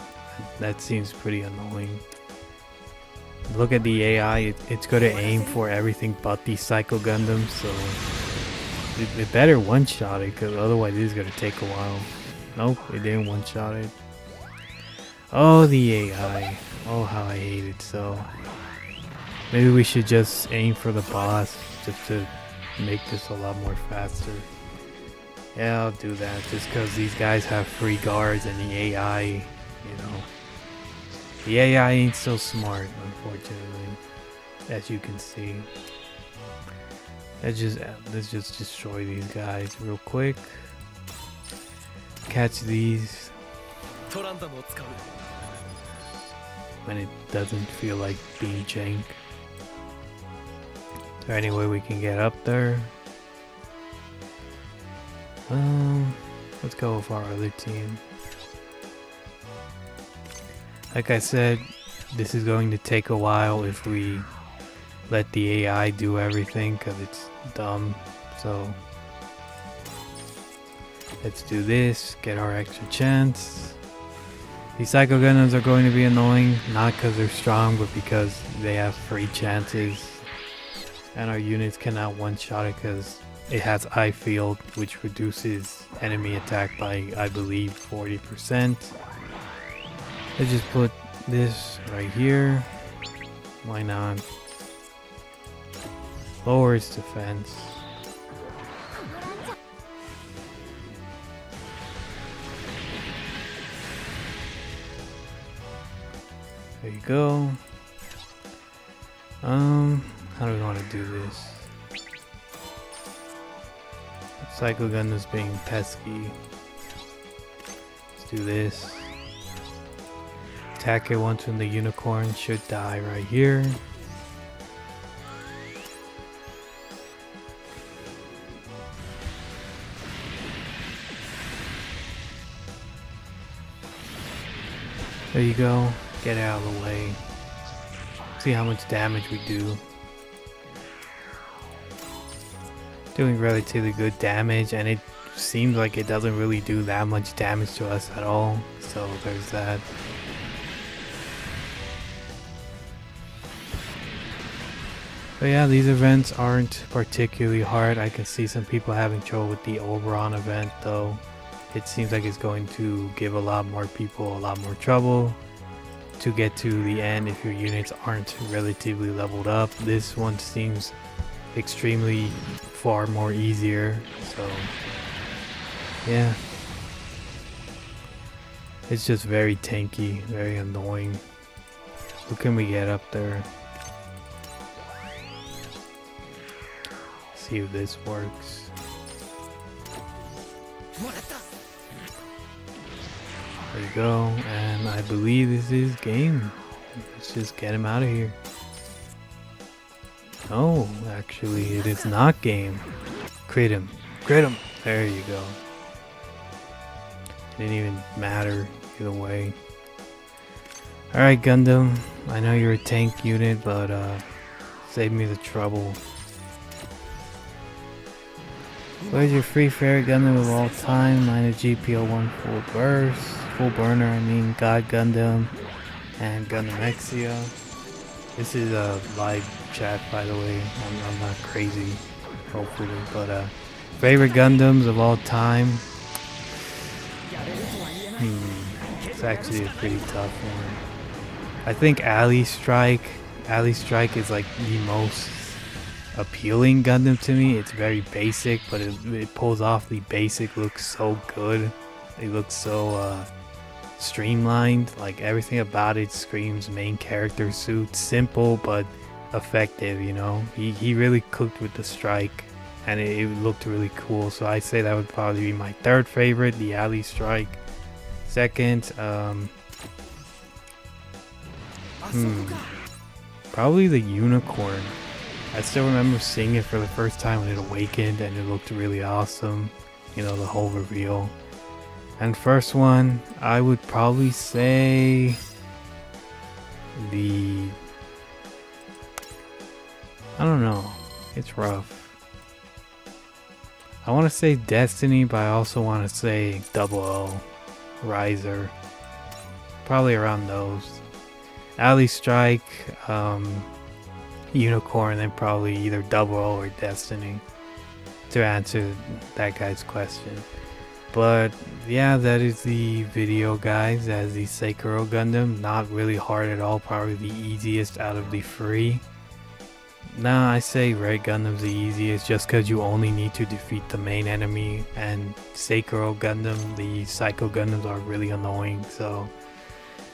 That seems pretty annoying. Look at the AI, it's going to aim for everything but the Psycho Gundams, so it better one-shot it, because otherwise it is going to take a while. Nope, it didn't one-shot it. Oh, the AI. Oh, how I hate it so. Maybe we should just aim for the boss just to make this a lot more faster. Yeah, I'll do that just because these guys have free guards and the AI, you know. The AI ain't so smart, unfortunately, as you can see. Let's just destroy these guys real quick. Catch these when it doesn't feel like being janked. Is there any way we can get up there? Let's go with our other team. Like I said, this is going to take a while if we let the AI do everything because it's dumb. So let's do this, get our extra chance. These Psycho Gundams are going to be annoying, not because they're strong, but because they have free chances. And our units cannot one-shot it because it has eye field, which reduces enemy attack by, I believe, 40%. Let's just put this right here. Why not? Lower its defense. There you go. How do we want to do this? Psycho Gundam's being pesky. Let's do this. Attack it once when the unicorn should die right here. There you go. Get it out of the way. See how much damage we do. Doing relatively good damage, and it seems like it doesn't really do that much damage to us at all. So there's that. But yeah, these events aren't particularly hard. I can see some people having trouble with the Over.on event though. It seems like it's going to give a lot more people a lot more trouble to get to the end if your units aren't relatively leveled up. This one seems extremely far more easier, so yeah. It's just very tanky, very annoying. What can we get up there? See if this works. There you go, and I believe this is game. Let's just get him out of here. Oh, actually it is not game. Crit him. Crit him! There you go. Didn't even matter either way. Alright Gundam, I know you're a tank unit, but save me the trouble. What is your free favorite Gundam of all time? Mine is GPO-1 full burner, I mean God Gundam and Gundam Exia. This is a live chat, by the way. I'm not crazy, hopefully, but favorite Gundams of all time. It's actually a pretty tough one. I think Alley Strike is like the most appealing Gundam to me. It's very basic, but it pulls off the basic look so good. It looks so streamlined. Like everything about it screams main character suit. Simple but effective, you know. He really cooked with the strike, and it looked really cool. So I say that would probably be my third favorite, the Alley Strike. Second, probably the Unicorn. I still remember seeing it for the first time when it awakened, and it looked really awesome. You know, the whole reveal. And first one, I would probably say I don't know. It's rough. I want to say Destiny, but I also want to say Double-O, Riser. Probably around those. Alley Strike, Unicorn, then probably either Double-O or Destiny to answer that guy's question. But yeah, that is the video, guys. That is the Saikoro Gundam. Not really hard at all, probably the easiest out of the three. Nah, I say Red Gundam's the easiest just because you only need to defeat the main enemy, and Saikoro Gundam, the Psycho Gundams, are really annoying. So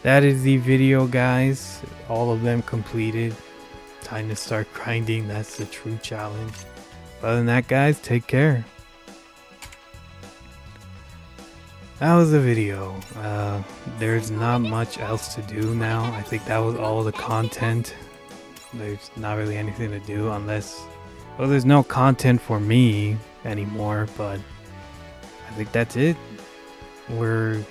that is the video, guys. All of them completed. Time to start grinding. That's the true challenge. Other than that, guys, take care. That was the video. There's not much else to do now. I think that was all the content. There's not really anything to do unless, well, there's no content for me anymore, but I think that's it. We're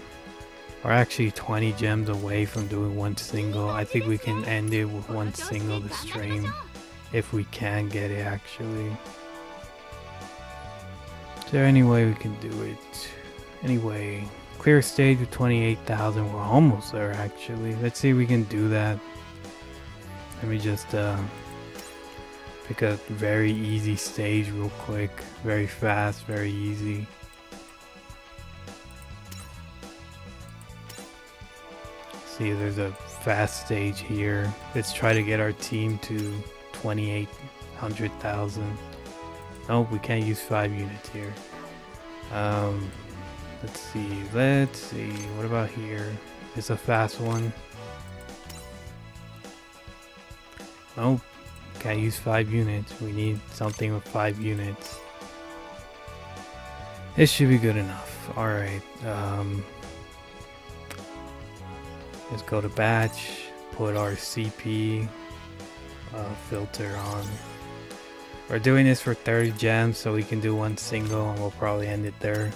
actually 20 gems away from doing one single. I think we can end it with one single this stream if we can get it, actually. Is there any way we can do it? Anyway, Clear stage with 28,000. We're almost there actually. Let's see if we can do that. Let me just pick a very easy stage real quick. Very fast, very easy. See, there's a fast stage here. Let's try to get our team to 28,000. Nope, we can't use 5 units here. Let's see. What about here? It's a fast one. Nope, can't use 5 units. We need something with 5 units. This should be good enough. Alright, let's go to batch, put our CP filter on. We're doing this for 30 gems, so we can do one single and we'll probably end it there.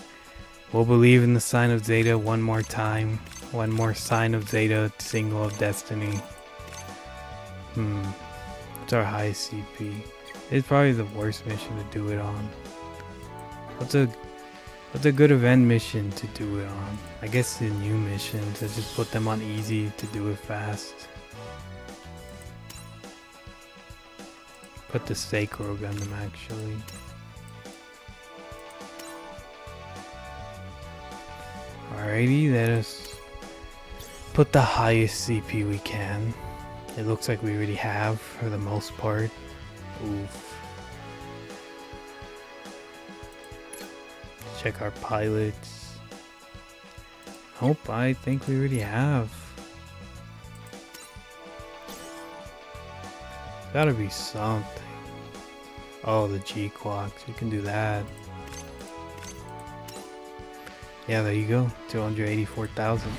We'll believe in the sign of Zeta one more time. One more sign of Zeta, single of destiny. What's our highest CP? It's probably the worst mission to do it on. What's a good event mission to do it on? I guess the new missions. I just put them on easy to do it fast. Put the Saikoro Gundam actually. Alrighty, let us put the highest CP we can. It looks like we already have for the most part. Oof. Check our pilots. Nope, I think we already have. Gotta be something. Oh, the G-Quacks. We can do that. Yeah, there you go. 284,000.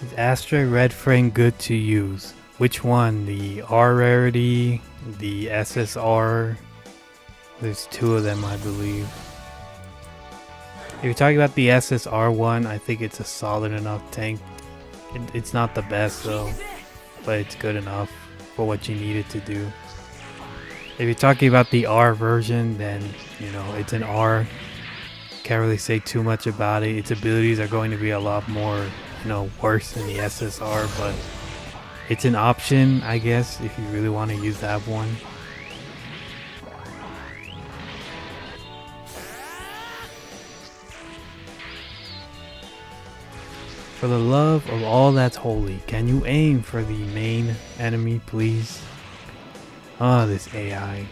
Is Astra Red Frame good to use? Which one? The R rarity? The SSR? There's 2 of them, I believe. If you're talking about the SSR one, I think it's a solid enough tank. It's not the best though, but it's good enough for what you need it to do. If you're talking about the R version, then you know it's an R. Can't really say too much about it. Its abilities are going to be a lot more, you know, worse than the SSR, but it's an option, I guess, if you really want to use that one. For the love of all that's holy, can you aim for the main enemy, please? Oh, this AI.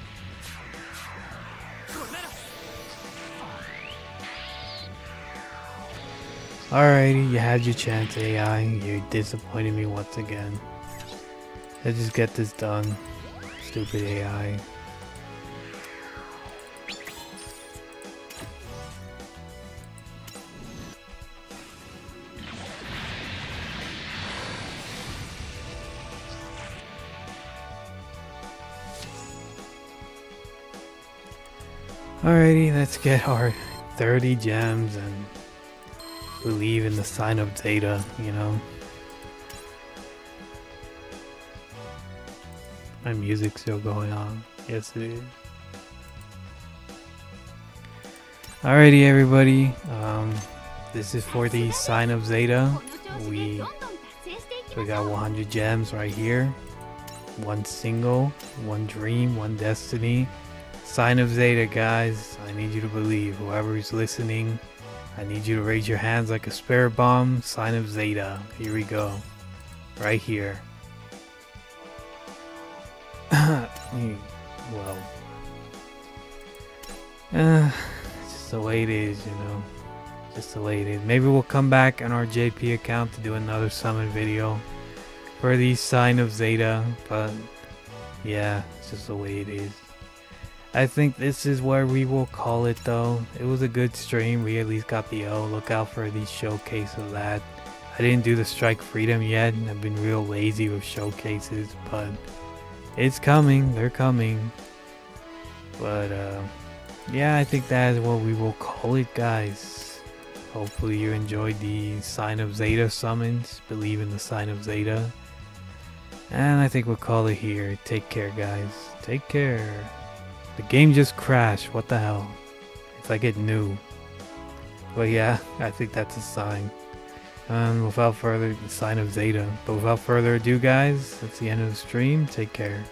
Alrighty, you had your chance, AI. You disappointed me once again. Let's just get this done. Stupid AI. Alrighty, let's get our 30 gems and believe in the sign of Zeta, you know. My music's still going on. Yes, it is. Alrighty, everybody. This is for the sign of Zeta. We got 100 gems right here. One single, one dream, one destiny. Sign of Zeta, guys. I need you to believe. Whoever is listening, I need you to raise your hands like a spare bomb. Sign of Zeta. Here we go. Right here. Well. It's just the way it is, you know. Just the way it is. Maybe we'll come back on our JP account to do another summon video for the sign of Zeta. But yeah, it's just the way it is. I think this is where we will call it though. It was a good stream. We at least got the O. Look out for the showcase of that. I didn't do the Strike Freedom yet. I've been real lazy with showcases, but it's coming. They're coming. But yeah, I think that is what we will call it, guys. Hopefully you enjoyed the Sign of Zeta summons. Believe in the Sign of Zeta. And I think we'll call it here. Take care, guys. Take care. The game just crashed. What the hell? It's like it knew. But yeah, I think that's a sign. And without further sign of Zeta. But without further ado, guys, that's the end of the stream. Take care.